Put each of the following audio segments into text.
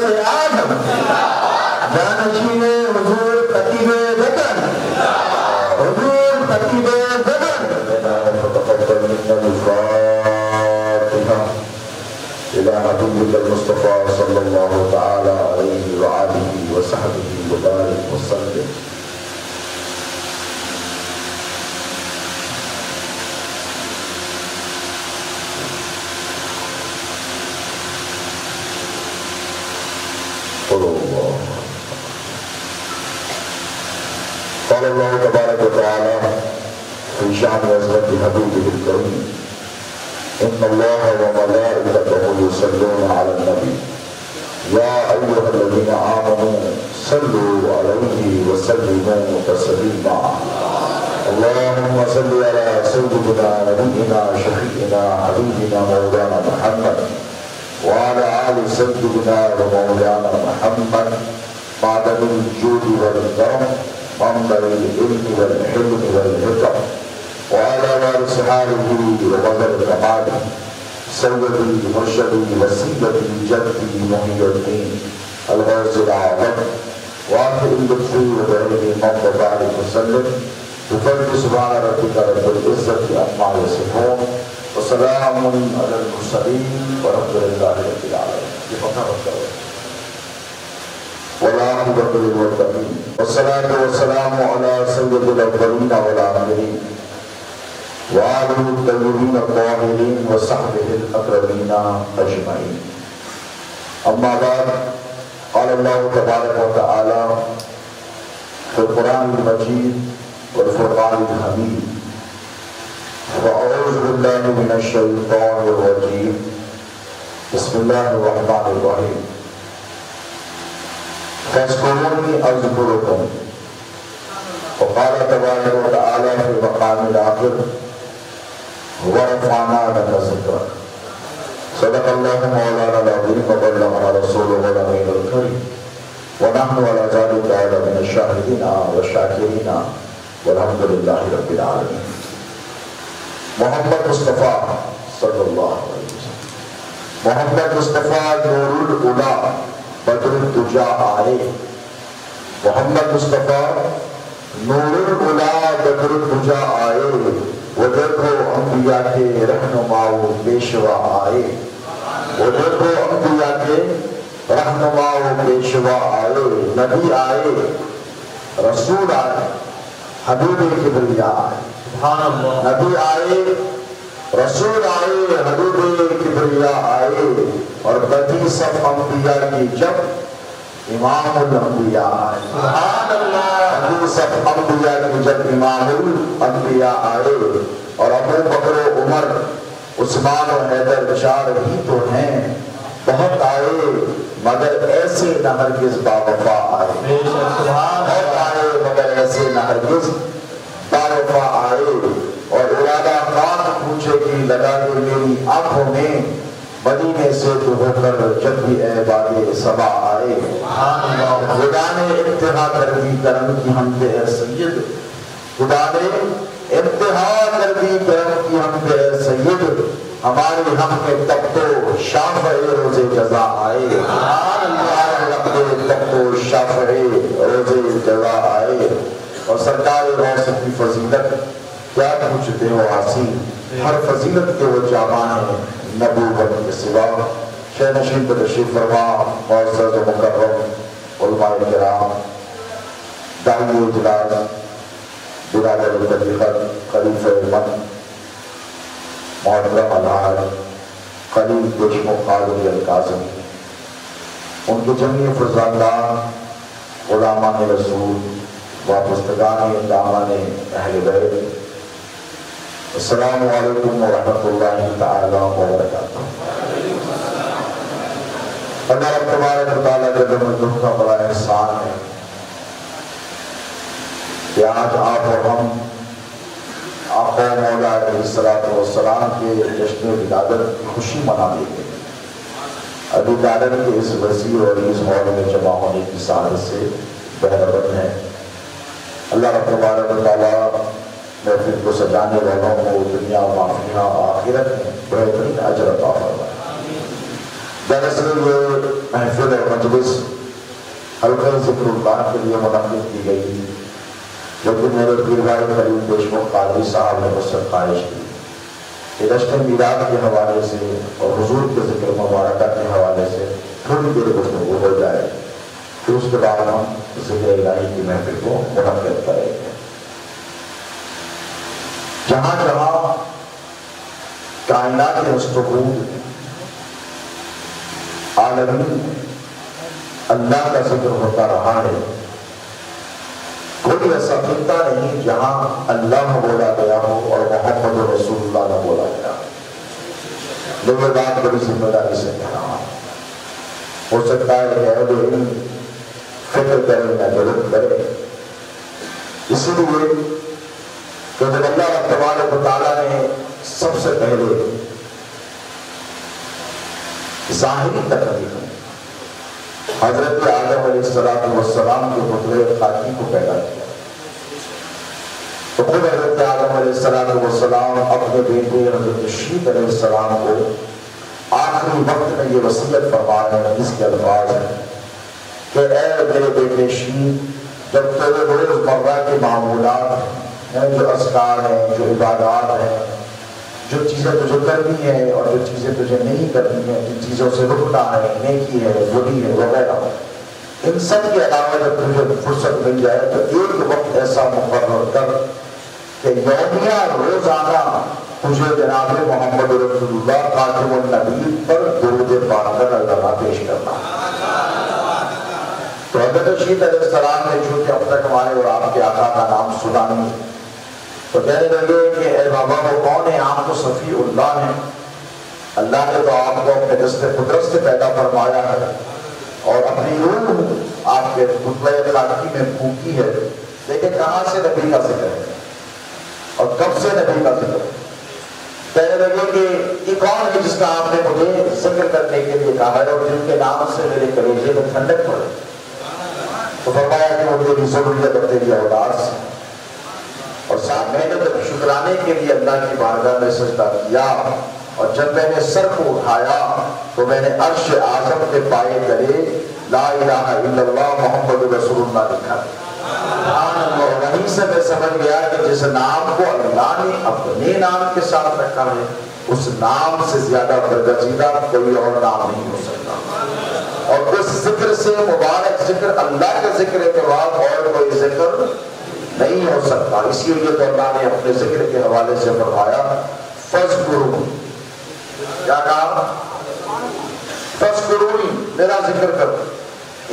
سے آدم جانشین حضور خطیب وطن حضور خطیب وطن فتقبل منا الفاتحة إلى حبيبك المصطفى صلى الله تعالى عليه وآله وصحبه وبارك وسلم. قال الله تبارك وتعالى في شأن عظمة حبيبه الكريم إن الله وملائكته يصلون على النبي يا أيها الذين آمنوا صلوا عليه وسلموا تسليما اللهم صل على سيدنا نبينا شفيعنا حبيبنا مولانا محمد وعلى آل سيدنا ومولانا محمد معدن الجود والكرم منبع العلم والحلم والحكم وعلى وارث حاله وبدر كماله سيدي مرشدي وسيلتي جدي محي الدين الغوث الأعظم واخر اللطف وبعلم من بارك وسلم بفضل سبحان ربك رب العزة عما يصفون وسلام على المرسلين والحمد لله رب العالمين. والعاقبة للمتقين والصلاة والسلام على سيد الأولين والآخرين وآله الطيبين الطاهرين وصحبه الأكرمين أجمعين. أما بعد قال الله تبارك وتعالى في القرآن المجيد والفرقان الحميد فأعوذ بالله من الشيطان الرجيم بسم الله الرحمن الرحيم فاذكروني أذكركم وقال تبارك وتعالى في مقام الآخر ورفعنا لك ذكرك صدق الله مولانا العظيم وبلغنا رسوله الأمين الكريم ونحن على ذلك من الشاهدين والشاكرين والحمد لله رب العالمين. محمد مصطفیٰ صلی اللہ علیہ وسلم محمد مصطفیٰ نور العلا بدر الدجا آئے محمد مصطفیٰ نور العلا بدر الدجا آئے وہ دیکھو انبیاء کے رہنما و پیشوا آئے وہ دیکھو انبیاء کے رہنما و پیشوا آئے نبی آئے رسول آئے حبیب کبریا آئے نبی آئے رسول آئے حبیب کبریا آئے اور بدی سب انبیاء کی جب امام الانبیاء آئے بدی سب انبیاء کی جب امام الانبیاء آئے اور ابو بکر و عمر عثمان و حیدر چار ہی تو ہیں بہت آئے مگر ایسے نہ ہرگز باوفا آئے بہت آئے مگر ایسے نہ ہرگز باوفا آئے اور ارادہ خان پوچھے کہ لگا کے میری آنکھوں میں مدینے سے تو ہو کر جب بھی اے بادِ صبا آئے خدا نے انتہا کر دی کرم کی ہم پہ اے سید خدا نے انتہا کر دی کرم کی ہم پہ اے سید ہماری ہم کے تب تو شافع روز جزا آئے ہمارے تب تو شافع روز جزا آئے اور سرکار روز کی فضیلت کیا پوچھتے ہو آسی ہر فضیلت کے وہ جامان ہیں نبوت کے سوا. شہ نشین پر تشریف فرما معزز و مکرم علماء کرام داعی اجلال برادر الطریقت خلیفہ من محترم الحاج خلیل دیشمکھ قادری القاسمی ان کے جمعی فرزندان غلامان رسول وابستگان دامان اہل بیت السلام علیکم ورحمۃ اللہ تعالی وبرکاتہ. اللہ رب تبارک و تعالیٰ کے دن کا بڑا احسان ہے کہ آج آپ اور ہم آقا مولا علیہ السلام کے جشن ولادت کی خوشی منا رہے ہیں. ابھی گارڈن کے اس وسیع اور اس ہال میں جمع ہونے کی سعادت سے بہربند ہے. اللہ رب تبارک و تعالیٰ محفل کو سجانے والوں کو دنیا معافیہ آخرت میں بہترین اجر عطا فرمائے. دراصل یہ محفل اور مجلس حلقہ ذکر اللہ کے لیے منعقد کی گئی تھی، لیکن میرے پیر بھائی خلیل دیشمکھ قادری صاحب نے مجھ سے خواہش کی کہ جشن میلاد کے حوالے سے اور حضور کے ذکر مبارکہ کے حوالے سے تھوڑی دیر گفتگو ہو جائے، پھر اس کے بعد ہم ذکر الہی کی محفل کو منعقد کریں گے۔ جہاں جہاں کائنات مستقول عالمی اللہ کا ذکر ہوتا رہا ہے، کوئی ایسا خطہ نہیں جہاں اللہ بولا گیا ہو اور محمد رسول اللہ نہ بولا گیا۔ لوگ بات بڑی ذمہ داری سے کہہ رہا ہوں، ہو سکتا ہے کہ اہل علم فکر کریں یا غلط کرے، اسی لیے کہ جب اللہ تبارک و تعالیٰ نے سب سے پہلے ظاہری تکلیف حضرت آدم علیہ السلام کے پتر خاکی کو پیدا کیا، تو خود حضرت آدم علیہ السلام اپنے بیٹے حضرت شیت علیہ السلام کو آخری وقت میں یہ وصیت فرماتے ہیں، اس کے الفاظ ہیں کہ اے میرے بیٹے شیت، جب تیرے روزمرہ کے معمولات ہیں، جو اذکار ہیں، جو عبادات ہیں، جو چیزیں تجھے کرنی ہے اور جو چیزیں تجھے نہیں کرنی ہے، جن چیزوں سے رکنا ہے، نیکی ہے، بری ہے وغیرہ، ان سب کے علاوہ جب تجھے فرصت مل جائے تو ایک وقت ایسا مقرر کر کہ یومیہ روزانہ تجھے جناب محمد رسول اللہ خاتم النبی پر درود پاک کا نذرانہ پیش کرنا۔ تو حضرت شیت علیہ السلام نے چونکہ اب تک ہمارے اور آپ کے آقا کا نام سنا نہیں، تو کہنے لگے کہ اے بابا وہ کون ہے؟ آپ تو صفی اللہ ہیں، اللہ نے تو آپ کو اپنے دست قدرت سے پیدا فرمایا ہے اور اپنی روح آپ کے خطبہ خاکی میں پھونکی ہے، لیکن کہاں سے نبی کا ذکر ہے اور کب سے نبی کا ذکر ہے؟ کہنے لگے کہ یہ کون ہے جس کا آپ نے مجھے ذکر کرنے کے لیے کہا ہے اور جن کے نام سے میرے کلیجے میں ٹھنڈک پڑے؟ تو فرمایا کہ وہ میری ضروریت اور تیری اولاد سے، اور ساتھ میں نے جب شکرانے کے لیے اللہ کی بارگاہ میں سجدہ کیا اور جب میں نے سر کو اٹھایا تو میں نے عرش اعظم کے پائے گلے لا الہ الا اللہ محمد رسول اللہ لکھا، اور وہیں سے میں سمجھ گیا کہ جس نام کو اللہ نے اپنے نام کے ساتھ رکھا ہے اس نام سے زیادہ برگزیدہ کوئی اور نام نہیں ہو سکتا، اور اس ذکر سے مبارک ذکر اللہ کا ذکر کے بعد اور کوئی ذکر نہیں ہو سکتا۔ اسی لیے تو اللہ نے اپنے ذکر کے حوالے سے فرمایا فذکرونی، کیا کہا؟ فذکرونی، میرا ذکر کرو،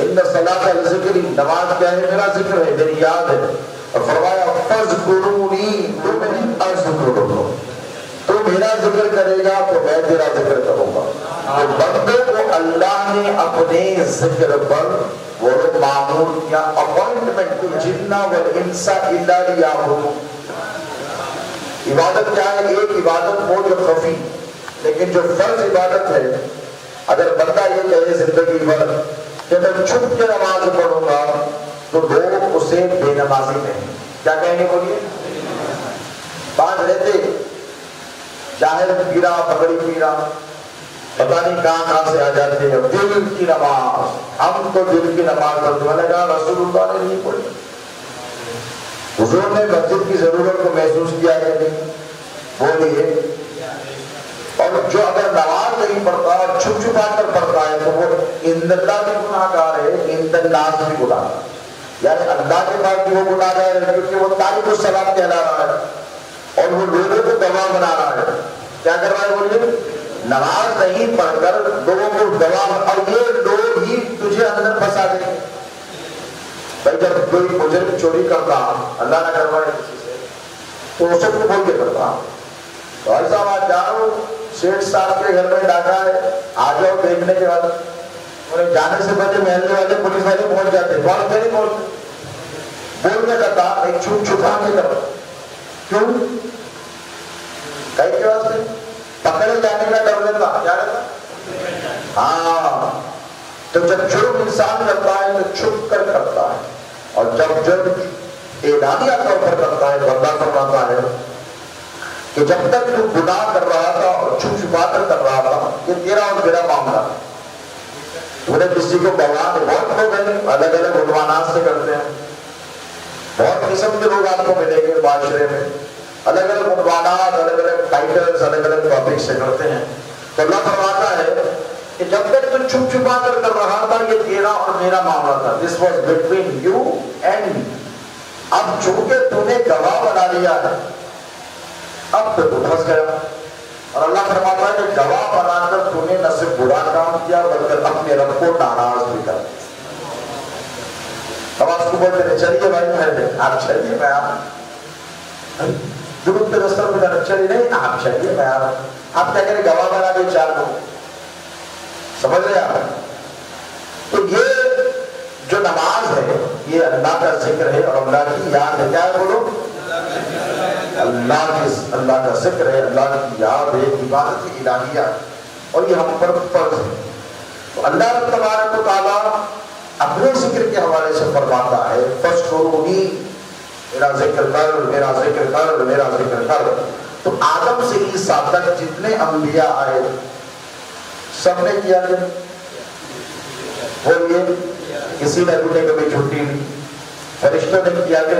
ان صلاۃ الذکر، نماز کیا ہے؟ میرا ذکر ہے، میری یاد ہے، اور فرمایا فذکرونی، تو میری اذکر کرو، تو میرا ذکر کرے گا تو میں تیرا ذکر کروں گا۔ تو بندے کو اللہ نے اپنے ذکر پر وہ معمول کیا، اپوائنٹمنٹ، جتنا وہ انسا الا لیعبدون۔ عبادت کیا ہے؟ ایک عبادت وہ جو خفی، لیکن جو فرض عبادت ہے، اگر بندہ یہ کہے زندگی بھر کہ میں چھپ کے نماز پڑھوں گا تو لوگ اسے بے نمازی کہیں، کیا کہیں گے؟ بولیے، باندھ رہتے ظاہر پیرا پگڑی پیرا پتہ نہیں کہاں سے آ جاتے ہیں، دل کی نماز، ہم تو دل کی نماز پڑھتے، میں نے کہا رسول اللہ نے نہیں پڑھی، حضور نے مسجد کی ضرورت کو محسوس کیا کہ نہیں؟ بولیے، اور جو اگر نماز نہیں پڑھتا اور چھپ چھپا کر پڑھتا ہے تو وہ اند اللہ بھی گناہ گار ہے، اند الناس بھی گناہ گار، یعنی اللہ کے پاس بھی وہ گناہ گار ہے کیونکہ وہ تارک الصلاۃ کہلا رہا ہے اور وہ لوگوں کو گواہ بنا رہا ہے۔ کیا کر رہا ہے؟ بولیے، نماز نہیں پڑھ کر لوگوں کو گواہ، اور یہ لوگ ہی تجھے اندر پھنسا دیں گے۔ بھائی جب کوئی مجرم چوری کرتا، اللہ نہ کروائے کسی سے، تو اسے کو بول کے کرتا، تو ایسا بات جا رہا ہوں شیخ صاحب کے گھر میں ڈاکہ ہے، آ جاؤ، دیکھنے کے بعد انہیں جانے سے پہلے محلے والے پولیس والے پہنچ جاتے، بہت پہلے پہنچتے، بول کے کرتا، ایک چھپ چھپا کے کرتا، کیوں؟ کئی کے واسطے پکڑے جانے کا ڈر لیتا، کیا رہتا؟ ہاں، تو جب جرم انسان کرتا ہے تو چھپ کر کرتا ہے، اور جب جرم اعلانیہ طور پر کرتا ہے تو اللہ فرماتا ہے کہ جب تک تو گناہ کر رہا تھا اور چھپ چھپا کر رہا تھا، یہ تیرا اور میرا معاملہ، تو نے کسی کو گواہ بہت لوگ ہیں الگ الگ عنوانات سے کرتے ہیں، بہت قسم کے لوگ آپ کو ملیں گے معاشرے میں، الگ الگ عنوانات، الگ الگ ٹائٹلز، الگ الگ ٹاپک سے کرتے ہیں۔ تو اللہ فرماتا ہے کہ جب تک تو چھپ چھپا کر رہا تھا یہ تیرا اور میرا معاملہ تھا، this was between you and me, اب چونکہ تو نے گواہ بنا لیا ہے اب تو پھنس گیا۔ اور اللہ فرماتا ہے کہ گواہ بنا کر تو نے نہ صرف برا کام کیا بلکہ اپنے رب کو ناراض بھی کر دیا۔ اب آپ کو بولتے ہیں چلیے بھائی میں آپ چلیے میں آپ درود پہ رستہ میں جانا چلیے نہیں آپ چلیے میں آپ کیا کریں گواہ بنا دے چار لوگ، سمجھ رہے آپ؟ تو یہ جو نماز ہے یہ اللہ کا ذکر ہے اور اللہ کی یاد ہے، کیا ہے بولو؟ اللہ کا ذکر ہے، اللہ کی یاد ہے، عبادت الہیہ، اور یہ ہم پر فرض ہے۔ تو اللہ تبارک و تعالیٰ اپنے ذکر کے حوالے سے فرماتا ہے فَاذْكُرُونِی، میرا ذکر کر، میرا ذکر کر، میرا ذکر کر۔ تو آدم سے عیسیٰ تک جتنے انبیاء آئے سب نے کیا کہ بولیے کسی نبی نے کبھی چھٹی نہیں، فرشتوں نے کیا کہ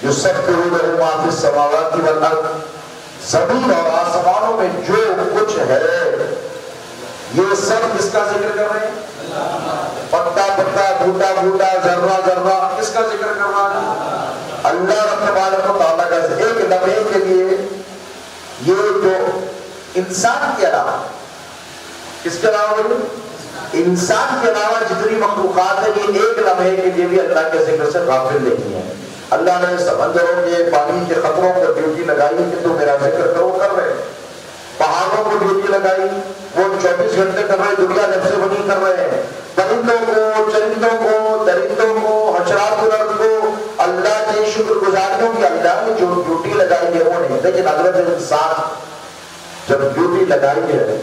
یسبحون لہ ما فی السماوات والارض، زمین اور آسمانوں میں جو کچھ ہے یہ سب کس کا ذکر کر رہے ہیں؟ پتا پتا، بوٹا بوٹا، ذرہ ذرہ، کس کا ذکر کر رہا ہے؟ اللہ رب تبارک و تعالیٰ کا۔ ایک لمحے کے لیے یہ جو انسان کے علاوہ، کس کے علاوہ بولے؟ انسان کے علاوہ جتنی مخلوقات ہیں یہ ایک لمحے کے لیے بھی اللہ کے ذکر سے غافل نہیں ہے۔ اللہ نے سمندروں کے پانی کے خطروں پر ڈیوٹی لگائی کہ تو میرا ذکر کرو، کر رہے، پہاڑوں کو ڈیوٹی لگائی وہ 24 گھنٹے کر رہے، دنیا نفس بنی کر رہے ہیں، پرندوں کو، چرندوں کو، درندوں کو، حشرات الارض کو اللہ کی شکر گزاریوں کی اللہ نے جو ڈیوٹی لگائی ہے وہ نہیں۔ لیکن اگر انسان جب ڈیوٹی لگائی ہے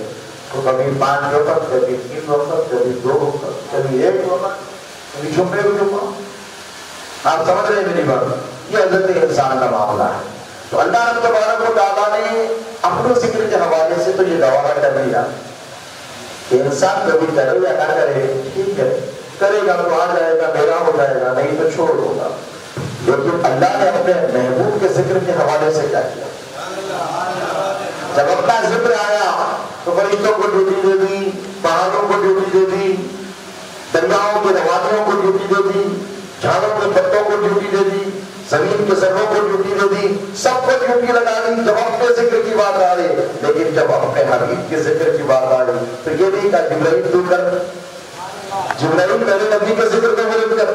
تو کبھی 5 وقت، کبھی 3 وقت، کبھی 2 وقت، کبھی 1 وقت، کبھی جمعے کو جمعہ، آپ سمجھ رہے ہیں میری بات؟ یہ حضرت انسان کا معاملہ ہے۔ تو اللہ رب تبارک و تعالیٰ نے اپنے ذکر کے حوالے سے تو یہ گواہ کر دیا کہ انسان کبھی کرے یا نہ کرے، ٹھیک ہے، کرے گا تو آ جائے گا، میرا ہو جائے گا، نہیں تو چھوڑ ہوگا۔ لیکن اللہ نے اپنے محبوب کے ذکر کے حوالے سے کیا کیا؟ جب اپنا ذکر آیا تو فرشتوں کو ڈیوٹی دے دی، پہاڑوں کو ڈیوٹی دے دی، دریاؤں کے روانیوں کو ڈیوٹی دے دی، جھاڑوں کے پتوں کو ڈیوٹی دے دی، زمین کے ذروں کو ڈیوٹی دے دی، سب کو ڈیوٹی لگا دی جب اپنے ذکر کی بات آئی۔ لیکن جب اپنے حبیب کے ذکر کی بات آئی تو یہ نہیں کہا جبرائیل تو کر، جبرائیل میرے نبی کے ذکر کو بلند کر،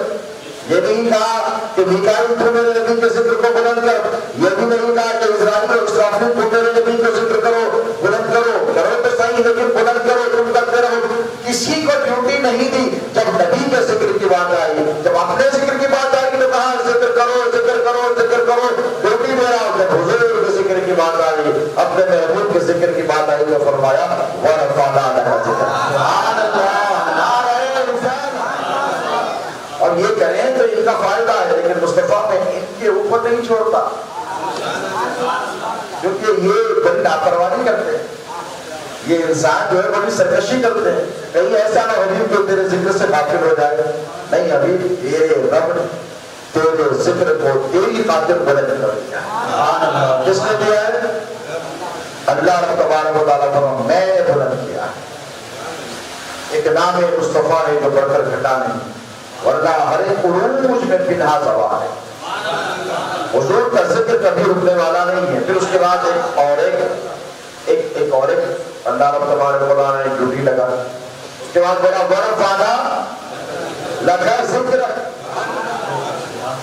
یہ نہیں کہا کہ میکائیل تو میرے نبی کے ذکر کو بلند کر، یہ بھی نہیں کہا کہ اسرافیل اور اسرافیل تو میرے نبی کا ذکر کرو، بلند کرو، کرو تو صحیح لیکن بلند کرو، تم کرتے رہو۔ کسی کو ڈیوٹی نہیں دی۔ جب نبی کے ذکر کی بات آئی، جب اپنے ذکر کی بات آئی تو کہا ذکر کرو، ذکر کرو، ذکر کرو، ڈیوٹی میرا۔ جب حضور کے ذکر کی بات آئی، اپنے محبوب کے ذکر کی بات آئی تو فرمایا وَرَفَعْنَا لَكَ ذِكْرَكَ۔ سبحان اللہ، نعرہ رسالت۔ اور یہ کریں تو ان کا فائدہ ہے، لیکن مصطفیٰ میں ان کے اوپر نہیں چھوڑتا کیونکہ یہ بڑی لاپرواہی کرتے ہیں، یہ انسان جو ہے بڑی سرکشی کرتے ہیں۔ کہیں ایسا نہ حبیب جو تیرے ذکر سے غافل ہو جائے، نہیں حبیب تیرے رب نے تیرے ذکر کو تیری خاطر بلند کر دیا۔ جس نے دیا ہے اللہ رب تبارک و تعالیٰ کا، میں نے بلند کیا ہے۔ ایک نام مصطفیٰ ہے جو بڑھ کر گھٹا نہیں، ورنہ ہر ایک عروج میں پنہا سوار ہے۔ حضور کا ذکر کبھی رکنے والا نہیں ہے۔ پھر اس کے بعد ایک اور اللہ رب تبارک و تعالیٰ نے ڈیوٹی لگا، اس کے بعد بڑا وَرَفَعْنَا لَكَ ذِكْرَكَ۔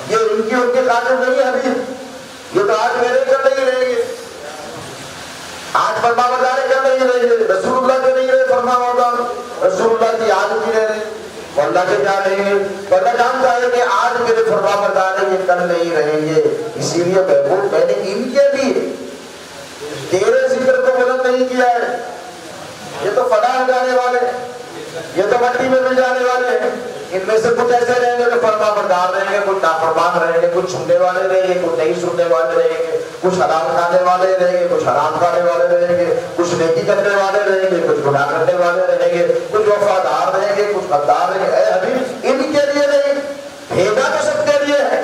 یہ ان کی ان کے قادر نہیں ہے حبیب، یہ تو آج میرے کر نہیں رہیں گے، آج فرما بردار کر نہیں رہیں گے، رسول اللہ کے نہیں رہے فرما بردار، رسول اللہ کی یاد کی رہے، اللہ کے کیا رہیں گے؟ اللہ جانتا ہے کہ آج میرے فرما بردار ہیں، یہ کل نہیں رہیں گے۔ اسی لیے محبوب میں نے ان کے لیے تیرے ذکر کو بلند نہیں کیا ہے۔ یہ تو فنا ہو جانے والے، یہ تو مٹی میں مل جانے والے ہیں۔ ان میں سے کچھ ایسے رہیں گے جو فرما بردار رہیں گے، کچھ نافرمان رہیں گے، کچھ سننے والے رہیں گے، کچھ نہیں سننے والے رہیں گے۔ کچھ حلال کھانے والے رہیں گے، کچھ حرام کھانے والے رہیں گے، کچھ نیکی کرنے والے رہیں گے، کچھ گناہ کرنے والے رہیں گے، کچھ وفادار رہیں گے، کچھ غدار رہیں گے۔ اے حبیب ان کے لیے نہیں، بھیجا تو سب کے لیے ہے،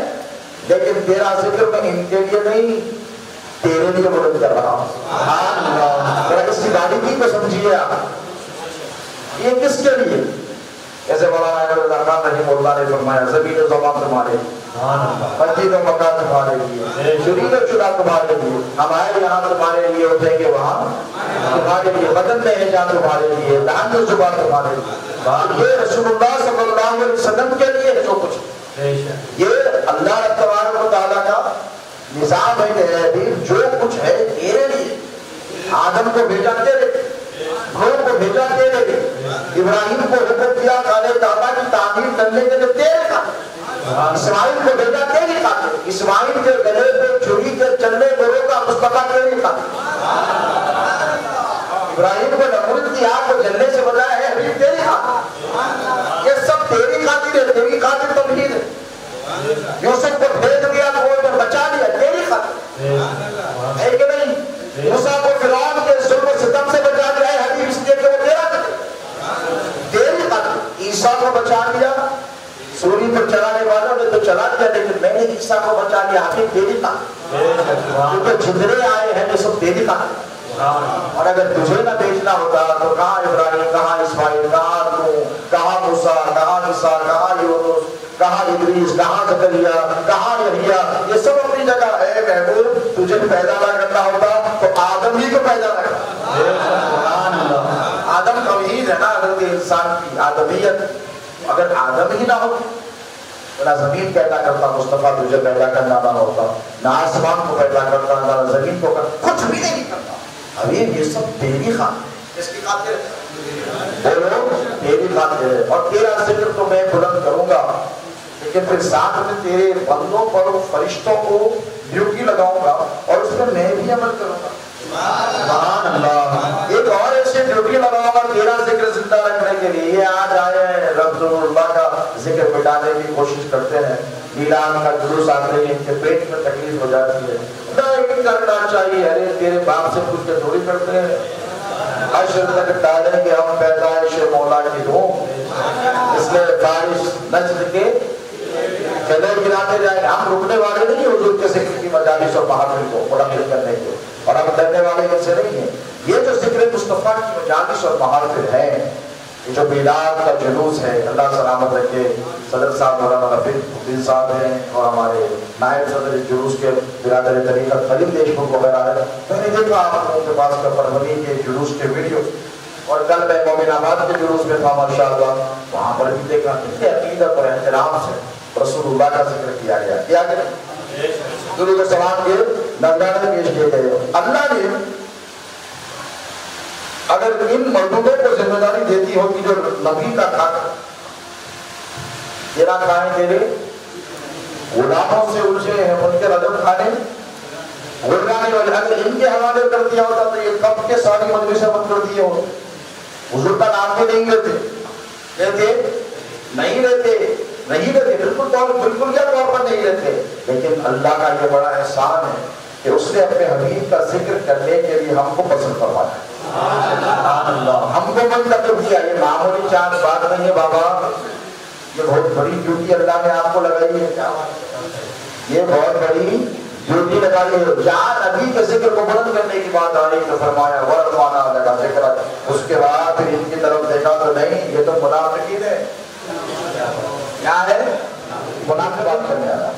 لیکن تیرا ذکر میں ان کے لیے نہیں، تیرے لیے مدد کر رہا ہوں۔ سبحان اللہ۔ ذرا اس کی باریکی کو سمجھیے آپ، یہ کس کے لیے؟ جیسے مولانا اللہ خان رحمہ اللہ نے فرمایا زمین و زمان تمہارے لیے، مسجد و مکان تمہارے لیے، شریر و شرع تمہارے لیے، ہمارے یہاں تمہارے لیے اٹھیں گے وہاں تمہارے لیے، بدن میں ہے جان تمہارے لیے، لحن و زبان تمہارے لیے۔ یہ رسول اللہ صلی اللہ علیہ وسلم کے لیے جو کچھ، یہ اللہ تبارک و تعالیٰ کا نظام ہے کہ حبیب جو کچھ ہے تیرے لیے۔ آدم کو بھیجا تیرے، نوح کو بھیجا تیرے، ابراہیم کو حکم دیا کعبہ کعبہ کی تعمیر کرنے کے لیے تیرے خاطر، اسماعیل کو بھیجا تیری خاطر، اسماعیل کے گلے پہ چھری کے چلنے کو روکا مصطفیٰ تیری خاطر، ابراہیم کو نمرود کی آگ کو جلنے سے بچایا ہے حبیب تیری خاطر۔ یہ سب تیری خاطر ہے، تیری خاطر توحید ہے۔ یوسف کو بھیج دیا تو بچا لیا تیری خاطر ہے کہ نہیں؟ موسیٰ کو فرعون کے ظلم و ستم سے بچا لیا ہے حبیب اس لیے کہ وہ تیرا تیری خاطر۔ عیسیٰ کو بچا لیا، سوری پر چلانے والوں نے تو چلا دیا، لیکن میں نے عیسیٰ کو بچا لیا حبیب تیری خاطر، کیونکہ جتنے آئے ہیں یہ سب تیری خاطر۔ اور اگر تجھے نہ بھیجنا ہوتا تو کہاں ابراہیم، کہاں اسماعیل، کہاں نوح، کہاں موسیٰ، کہاں عیسیٰ، کہاں یونس، کہاں ادریس، کہاں زکریا، کہاں یحییٰ، یہ سب اپنی جگہ۔ اے محبوب تجھے پیدا نہ کرنا ہوتا تو آدم ہی کو پیدا نہ کرنا۔ سبحان اللہ۔ آدم توحید ہے نا حضرت انسان کی آدمیت، اگر آدم ہی نہ ہو نہ زمین پیدا کرتا مصطفیٰ، تجھے پیدا کرنا نہ ہوتا، نہ آسمان کو پیدا کرتا، نہ زمین کو کرتا، کچھ بھی نہیں کرتا۔ حبیب یہ سب تیری خاطر، اس کی خاطر بولو تیری خاطر ہے۔ اور تیرا ذکر تو میں بلند کروں گا، لیکن پھر ساتھ میں تیرے بندوں پر فرشتوں کو ڈیوٹی لگاؤں گا اور اس میں بھی عمل کروں گا۔ سبحان اللہ۔ ایک اور ایسے ڈیوٹی لگاؤں گا تیرا ذکر زندہ رکھنے کے لیے۔ یہ آج آئے ہیں رسول اللہ کا ذکر مٹانے کی کوشش کرتے ہیں، میلاد کا جلوس آتے ہیں، ان کے پیٹ میں تکلیف ہو جاتی ہے، نہیں کرنا چاہیے۔ ارے تیرے باپ سے پوچھ کے تھوڑی کرتے ہیں، حشر تک ڈالیں گے ہم پیدائش مولا کی روح، اس لیے بارش نجد کے چلے گراتے جائیں۔ ہم رکنے والے نہیں حضور کے ذکر کی مجالس اور محافل کو منعقد کرنے کے، اور ہم ڈرنے والے ان سے نہیں ہیں۔ یہ جو ذکر مصطفیٰ کی مجالس اور محافل ہے، یہ جو میلاد کا جلوس ہے، اللہ سلامت رکھے، صدر صاحب مولانا رفیق الدین صاحب ہیں اور ہمارے نائب صدر جلوس کے برادر طریقت خلیل دیشمکھ وغیرہ ہے۔ میں نے دیکھا آپ لوگوں کے پاس کا پروری کے جلوس کے ویڈیو، اور کل میں مومن آباد کے جلوس میں تھا ماشاءاللہ، وہاں پر بھی دیکھا کتنے عقیدت اور احترام سے رسول اللہ کا ذکر کیا گیا، کیا گیا درود و سلام کے نذرانے پیش کیے گئے۔ اللہ نے اگر ان مردوں کو ذمہ داری دیتی ہوگی جو نبی کا کھانا یہ نہ کھائیں، تیرے غلاموں سے الجھے ہیں ان کے رجب کھانے غلانے والے، اگر ان کے حوالے کر دیا ہوتا تو یہ کب کے ساری مجلسیں بند کر دیے ہو۔ حضور کا نام بھی نہیں لیتے، نہیں لیتے بالکل یا طور پر نہیں لیتے، لیکن اللہ کا یہ بڑا احسان ہے کہ اس نے اپنے حبیب کا ذکر کرنے کے لیے ہم کو پسند فرمایا، ہم کو منتخب کیا۔ یہ معمولی چاند بات نہیں ہے بابا، یہ بہت بڑی ڈیوٹی اللہ نے آپ کو لگائی ہے، یہ بہت بڑی ڈیوٹی لگائی ہے۔ جہاں نبی کے ذکر کو بلند کرنے کی بات آئی تو فرمایا ورفعنا لک ذکرک، اس کے بعد پھر ان کی طرف دیکھا تو نہیں، یہ تو منافقین ہے۔ کیا ہے؟ منافق بات کرنے آ رہا،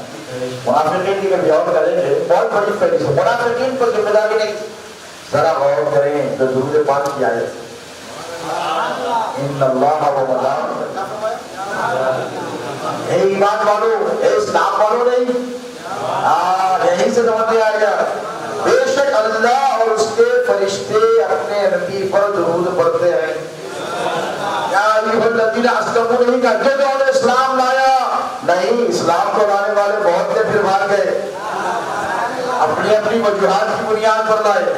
منافقین کی کبھی اور کریں گے، بہت بڑی فہرست ہے۔ منافقین پر ذمہ داری نہیں، ذرا غور کریں تو درود پاک کی آیت ان اللہ و ملائکتہ، اے ایمان والو، اے اسلام والو نہیں، یہیں سے سمجھ میں آ گیا۔ بے شک اللہ اور اس کے فرشتے اپنے نبی پر درود پڑھتے ہیں۔ یا ایھا الذین اسلموا نہیں کہا جو انہوں نے اسلام لایا، نہیں، اسلام کو لانے والے بہت تھے پھر بھاگ گئے، اپنی اپنی وجوہات کی بنیاد پر لائے،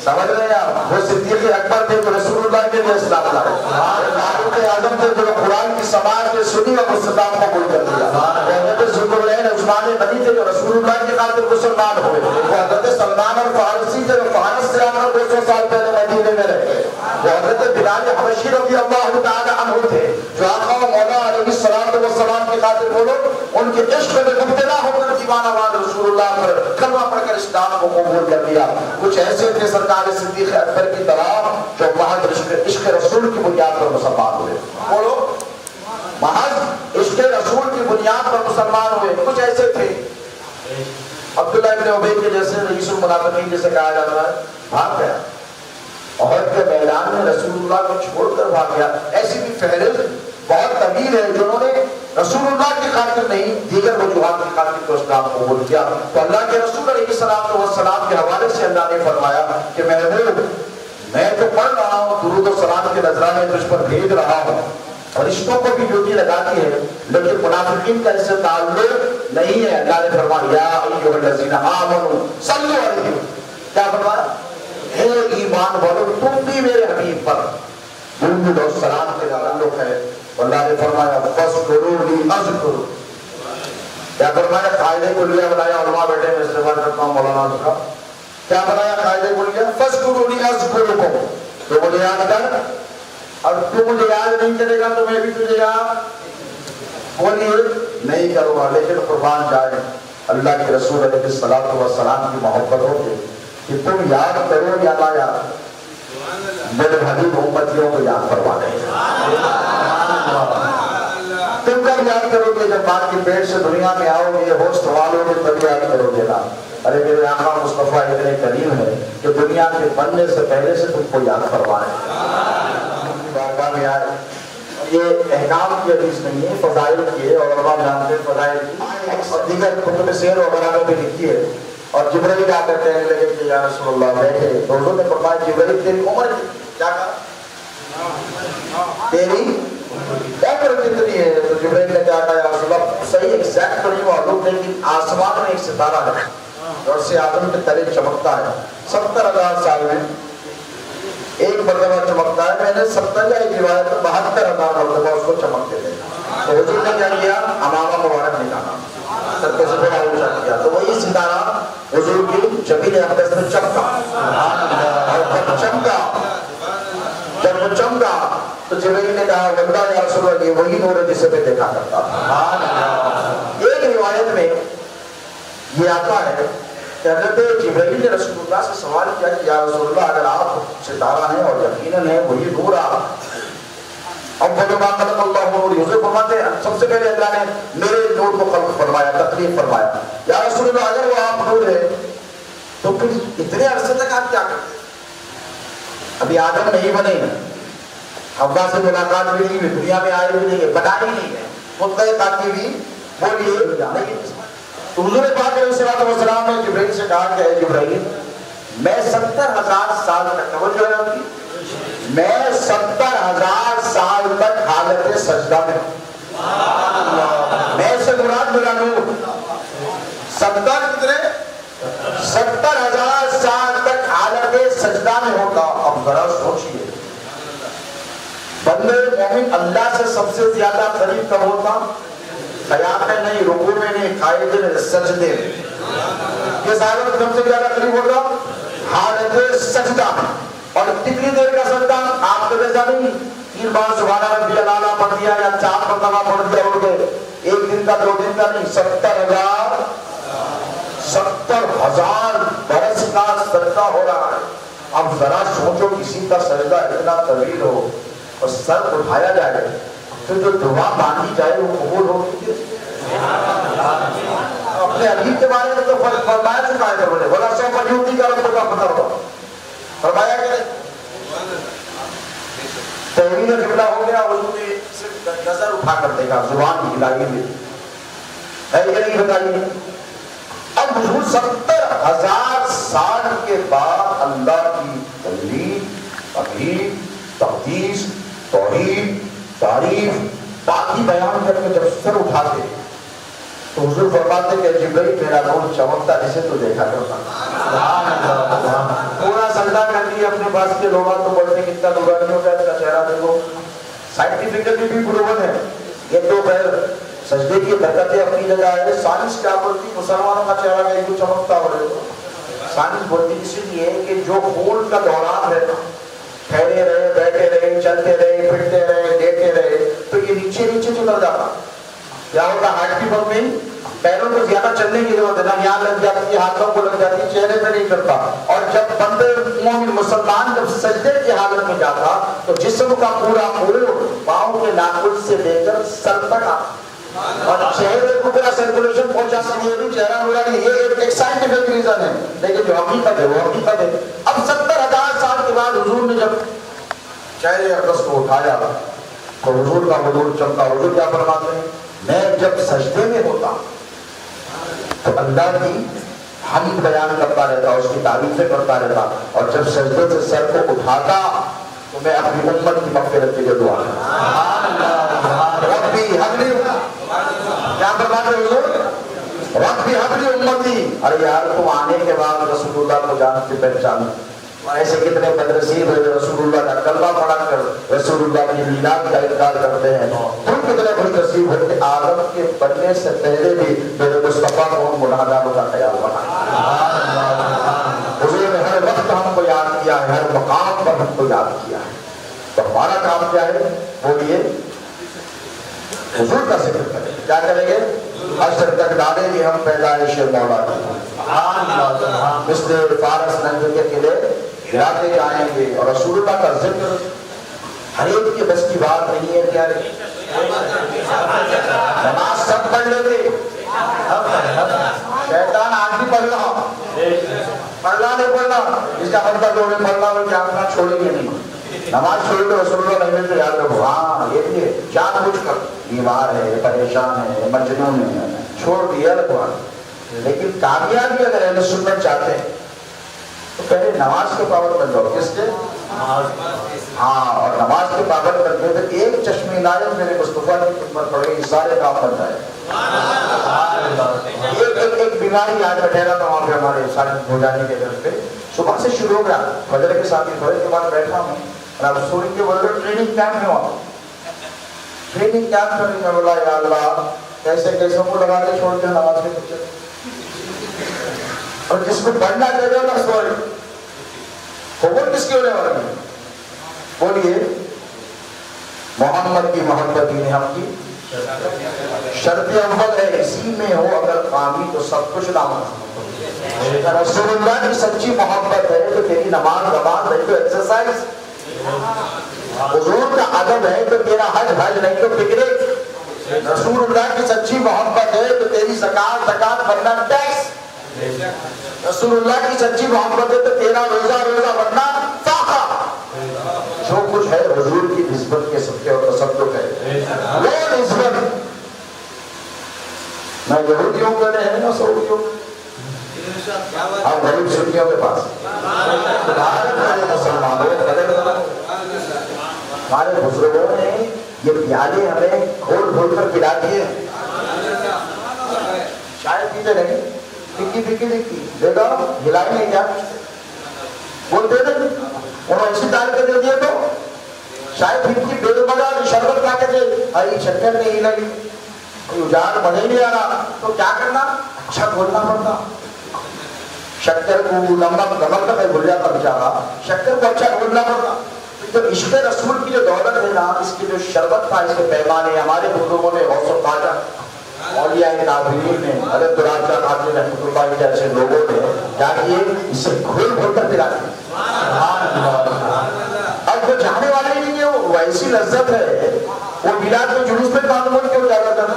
سمجھ رہے ہیں آپ؟ وہ صدیق اکبر تھے تو رسول اللہ کے لیے اسلام لائے، فاروق اعظم تھے جو قرآن کی سماعت نے سنی اور اسلام قبول کر لیا، حضرت ذوالنورین عثمان غنی تھے جو رسول اللہ کی خاطر مسلمان ہوئے، حضرت والسلام کی خاطر بولو، ان کے عشق میں مبتلا ہو کر دیوانہ واد رسول اللہ پر کلمہ پڑھ کر اسلام کو قبول کر لیا۔ کچھ ایسے تھے سرکار صدیق اکبر کی طرح جو محض عشق رسول کی بنیاد پر مسلمان ہوئے، بولو محض عشق رسول کی بنیاد پر مسلمان ہوئے۔ کچھ ایسے تھے عبداللہ ابن ابی کے جیسے رئیس المنافقین جسے کہا جاتا ہے، بھاگ گیا احد کے میدان میں، رسول اللہ کو چھوڑ کر بھاگ گیا۔ ایسی بھی فہرست بہت طویل ہے جنہوں نے رسول اللہ کی خاطر نہیں دیگر وجوہات کی خاطر کو اسلام قبول کیا۔ تو اللہ کے رسول علیہ السلام کے حوالے سے اللہ نے فرمایا کہ محبوب میں تو پڑھ رہا ہوں، درود و سلام کے نذرانے تجھ پر بھیج رہا ہوں، فرشتوں کو بھی ڈیوٹی لگاتی ہے، لیکن منافقین کا اس سے تعلق نہیں ہے۔ اللہ نے فرمایا یا ایھا الذین آمنوا صلوا علیہ، کیا فرمایا؟ اے ایمان والو تم بھی میرے حبیب پر درود و سلام کے تعلق ہے۔ اللہ نے فرمایا فاذکرونی اذکرکم، کیا فرمایا؟ قاعدہ کلیہ بنایا، علماء بیٹھے میں استعمال کرتا ہوں مولانا صاحب، کیا بنایا قاعدہ کلیہ؟ فاذکرونی اذکرکم، تو مجھے یاد کر، اور تو مجھے یاد نہیں کرے گا تو میں بھی تجھے یاد بولیے نہیں کروں گا۔ لیکن قربان جائے اللہ کے رسول علیہ السلام کی محبت ہوگی کہ تم یاد کرو یا نہ یاد، میرے حبیب امتیوں کو یاد فرما دیں۔ تم کب یاد کرو گے؟ جب ماں کے پیٹ سے دنیا میں آؤ گے، ہوش سنبھالو گے، تب یاد کرو گے نا۔ ارے میرے آقا مصطفیٰ اتنے کریم ہے کہ دنیا کے بننے سے پہلے سے تم کو یاد فرمائے بارگاہ میں آئے۔ یہ احکام کی حدیث نہیں ہے، فضائل کی ہے، اور علماء جانتے ہیں فضائل کی، اور دیگر کتب سیر وغیرہ میں بھی لکھی ہے۔ اور جبرائیل آ کر کہنے لگے کہ یا رسول اللہ بیٹھے، تو حضور نے فرمایا جبرائیل تیری عمر کیا کہا؟ تیری عمر کتنی ہے؟ تو جبرائیل نے کیا کہا؟ یا رسول اللہ صحیح ایگزیکٹ تو نہیں معلوم، لیکن آسمان میں ایک ستارہ ہے اور سے آدم کے تلے چمکتا ہے، 70,000 سال میں ایک مرتبہ چمکتا ہے۔ میں نے 70 یا ایک روایت 72,000 مرتبہ اس کو چمکتے دیکھا۔ تو حضور نے کیا کیا؟ امامہ مبارک نکالا، سر پہ سے بڑا اونچا کیا، تو وہی ستارہ حضور کی جبین اقدس میں چمکا، اور جب وہ چمکا تو جبرائیل نے کہا واللہ یا رسول اللہ یہ وہی نور ہے جسے میں دیکھا کرتا تھا۔ ایک روایت میں یہ آتا ہے کہ حضرت جبرائیل نے رسول اللہ سے سوال کیا کہ یا رسول اللہ اگر آپ ستارہ ہیں اور یقیناً ہے وہی نور آپ، اب وہ ما خلق اللہ نور، حضور فرماتے ہیں سب سے پہلے اللہ نے میرے نور کو خلق فرمایا، تکلیف فرمایا۔ یا رسول اللہ اگر وہ آپ نور ہے تو پھر اتنے عرصے تک آپ کیا کرتے؟ ابھی آدم نہیں بنے ہیں، حوا سے ملاقات بھی نہیں ہوئی، دنیا میں آئے بھی نہیں ہے، بنا ہی نہیں ہے، مطلع تاکہ بھی بولیے نہیں۔ تو حضور پاک علیہ السلام نے جبرائیل سے کہا کہ اے جبرائیل میں 70,000 سال تک، توجہ ہے آپ کی، میں 70,000 سال تک حالت سجدہ میں ہوں۔ میں سے مراد میرا نور 70 کتنے 70,000 سال تک حالت سجدہ میں ہوگا۔ اب ذرا سوچئے بندے مومن اللہ سے سب سے زیادہ قریب کب ہوتا؟ قیام میں نہیں، رکوع میں نہیں، قائد میں، سجدے میں۔ کس حالت میں سب سے زیادہ قریب ہوگا؟ حالت سجدہ۔ اور کتنی دیر کا سجدہ؟ آپ کے جیسا نہیں 3 بار سبحان ربی الاعلیٰ پڑھ دیا یا 4 مرتبہ پڑھ دیا اڑ گئے، ایک دن کا 2 دن کا نہیں، 70,000 برس کا سجدہ ہو رہا ہے۔ اب ذرا سوچو کسی کا سجدہ اتنا طویل ہو اور سر اٹھایا جائے تو جو دعا مانگی جائے وہ قبول ہوگی؟ اپنے حبیب کے بارے میں تو فرمایا چکا ہے، بولے بولا سو فجوتی کا رب کا پتہ ہوگا، فرمایا کہ تحویل قبلہ ہو گیا، حضور نے صرف نظر اٹھا کر دیکھا، زبان کی ہلائی میں ہے یہ نہیں بتائیے۔ اب حضور 70,000 سال کے بعد اللہ کی تجلیل، تقدیر، تقدیس، توحید، تعریف، پاکی بیان کر کے جب سر اٹھاتے تو حضور فرماتے کہ جبرائیل میرا نور چمکتا جسے تو دیکھا کرتا۔ پورا سجدہ کر دیا اپنے پاس کے لوگ تو بڑھتے کتنا نورانی ہوتا ہے، اس کا چہرہ دیکھو، سائنٹیفکلی بھی پروون ہے یہ تو خیر سجدے کی برکتیں اپنی جگہ ہے۔ سائنس کیا بولتی؟ مسلمانوں کا چہرہ کہیں کو چمکتا ہو رہے، سائنس بولتی اسی لیے کہ جو خون کا دوران ہے ٹھہرے رہے، بیٹھے رہے، چلتے رہے، پھرتے رہے، لیٹے رہے تو یہ نیچے نیچے چلا جاتا، کیا ہوتا ہے ہارٹ کی پمپنگ، پیروں کو زیادہ چلنے کی ضرورت ہے، نہ یہاں لگ جاتی ہے، ہاتھوں کو لگ جاتی ہے، چہرے پہ نہیں کرتا. اور جب بندے مومن مسلمان جب سجدے کی حالت میں جاتا تو جسم کا پورا پاؤں کے ناخن سے لے کر سر تک اور چہرے کو پورا سرکولیشن پہنچا سکے. یہ بھی چہرہ میرا نہیں، یہ ایک سائنٹیفک ریزن ہے، لیکن جو حقیقت ہے وہ حقیقت ہے. اب 70,000 سال کے بعد حضور نے جب چہرے اقدس کو اٹھایا تو حضور کا حضور چمکا. حضور کیا فرماتے ہیں؟ میں جب سجدے میں ہوتا تو اللہ کی حمد بیان کرتا رہتا، اس کی تعریفیں کرتا رہتا، اور جب سجدے سے سر کو اٹھاتا تو میں اپنی امت کی مغفرت کے لیے دعا کرتا. ربی حبلی، کیا فرماتے حضور؟ ربی حبلی امتی. ارے یار تم آنے کے بعد رسول اللہ کو جانتے پہچانے، ایسے کتنے بدنصیب ہے جو رسول اللہ کا کلمہ پڑھ کر رسول اللہ کی میلاد کا انکار کرتے ہیں. تم کتنے خوش نصیب ہو کہ آدم کے بننے سے پہلے بھی میرے مصطفیٰ کو ان گناہگاروں کا خیال رکھا. حضور نے ہر وقت ہم کو یاد کیا ہے، ہر مقام پر ہم کو یاد کیا ہے. تو ہمارا کام کیا ہے؟ بولیے حضور کا ذکر کریں. کیا کریں گے؟ حشر تک ڈالیں گے ہم پیدائش مولا کی، مثل فارس ننگ کے قلعے گراتے جائیں گے. اور رسول اللہ کا ذکر ہر ایک کے بس کی بات نہیں ہے. کیا نماز سب پڑھ لیتے، شیطان آج بھی پڑھ رہا، پڑھنا نہیں پڑھنا اس کا مطلب جو ہے پڑھنا ہو کہ اپنا چھوڑیں گے نہیں. نماز چھوڑ کے رسول اللہ نہیں ملتے، یاد رکھو. ہاں یہ بھی ہے، جان بوجھ کر بیمار ہے، پریشان ہے، مجنون ہے، چھوڑ دیا رکھوا. لیکن کامیابی اگر اہل سنت چاہتے ہیں تو پہلے نماز کے پابند بن جاؤ. کس کے؟ ہاں. اور نماز کے پابند بن گئے تو ایک چشمہ عنایت میرے مصطفیٰ کی خدمت پڑے گی، سارے کام بن جائے. ایک بیماری آج بیٹھے رہا تھا وہاں پہ ہمارے سارے ہو جانے کے درد پہ، صبح سے شروع ہو گیا، فجر کے ساتھ فجر کے بعد بیٹھا ہوں اور اب سورج کے بولے ٹریننگ کیمپ میں ہوا. ٹریننگ کیمپ میں بولا یا اللہ کیسے کیسے کو لگا کے چھوڑ دیا نماز کے بچے، اور جس کو پڑھنا چاہیے نا سوری خبر کس کی ہونے والا ہے؟ بولیے محمد کی محبت ہی نے ہم کی شرط اول ہے، اسی میں ہو اگر کامی تو سب کچھ نامہ. رسول اللہ کی سچی محبت ہے تو تیری نماز نہیں تو ایکسرسائز، حضور کا ادب ہے تو تیرا حج نہیں تو پکنک. رسول اللہ کی سچی محبت ہے تو تیری زکات ورنہ ٹیکس. رسول اللہ کی سچی محبت ہے تو تیرا روزہ ورنہ فاقہ. جو کچھ ہے حضور کی نسبت کے صدقے اور تصدق ہے. وہ نسبت نہ یہودیوں کے لئے ہے نہ سعودیوں ہم غریب سنیوں کے پاس. ہمارے بزرگوں نے یہ پیالے ہمیں کھول کر پلا دیے، شاید پیتے نہیں، پکی دیکھتی دے گا ہلائی نہیں کیا بولتے دے انہوں ایسی دال کے دے دیا تو شاید پکی بے مزہ شربت لا کے دے ارے شکر نہیں ہلائی اجار مزہ ہی نہیں آ رہا تو کیا کرنا؟ اچھا بولنا پڑتا. شکر کو نمک کا میں بھول جاتا بیچارہ، شکر کو اچھا بولنا پڑتا. تو عشق رسول کی جو دولت ہے نا، اس کی جو شربت تھا، اس کے پیمانے ہمارے بزرگوں نے غوث الخواجہ اولیاء ناظرین نے حضرت دراز شاہ قادری رحمۃ اللہ جیسے لوگوں نے کیا کیے، اسے کھول کر پلا دیا. اب جو چاہنے والے نہیں ہے وہ ایسی لذت ہے، وہ میلاد میں جلوس میں کام کیوں زیادہ تر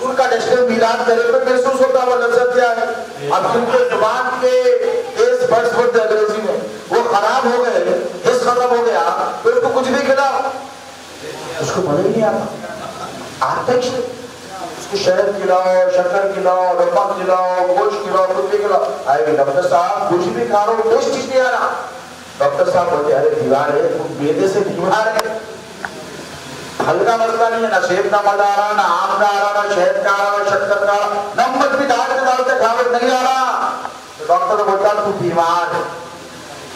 ان کا جشن میلاد کرے تو محسوس ہوتا وہ لذت کیا ہے. اب کیونکہ زبان کے تیز برس ہوتے انگریزی میں وہ خراب ہو گئے، حص ختم ہو گیا تو اس کو کچھ بھی کھلا اس کو مزہ ہی نہیں آتا. آتش اس کو شہد کھلاؤ، شکر کھلاؤ، نمک کھلاؤ، گوشت کھلاؤ، کچھ بھی کھلاؤ. آئے ڈاکٹر صاحب کچھ بھی کھا رہا ہو ٹیسٹ نہیں آ رہا. ڈاکٹر صاحب بولتے ارے دیوار ہے تم میدے سے بیمار ہے. ہلکا مسئلہ نہیں ہے، نہ سیب کا مزہ آ رہا، نہ آم کا آ رہا، نہ شہد کا آ رہا، نہ شکر کا آ رہا، نمک بھی ڈالتے کھاوٹ نہیں آ رہا. تو ڈاکٹر بولتا تو بیمار ہے.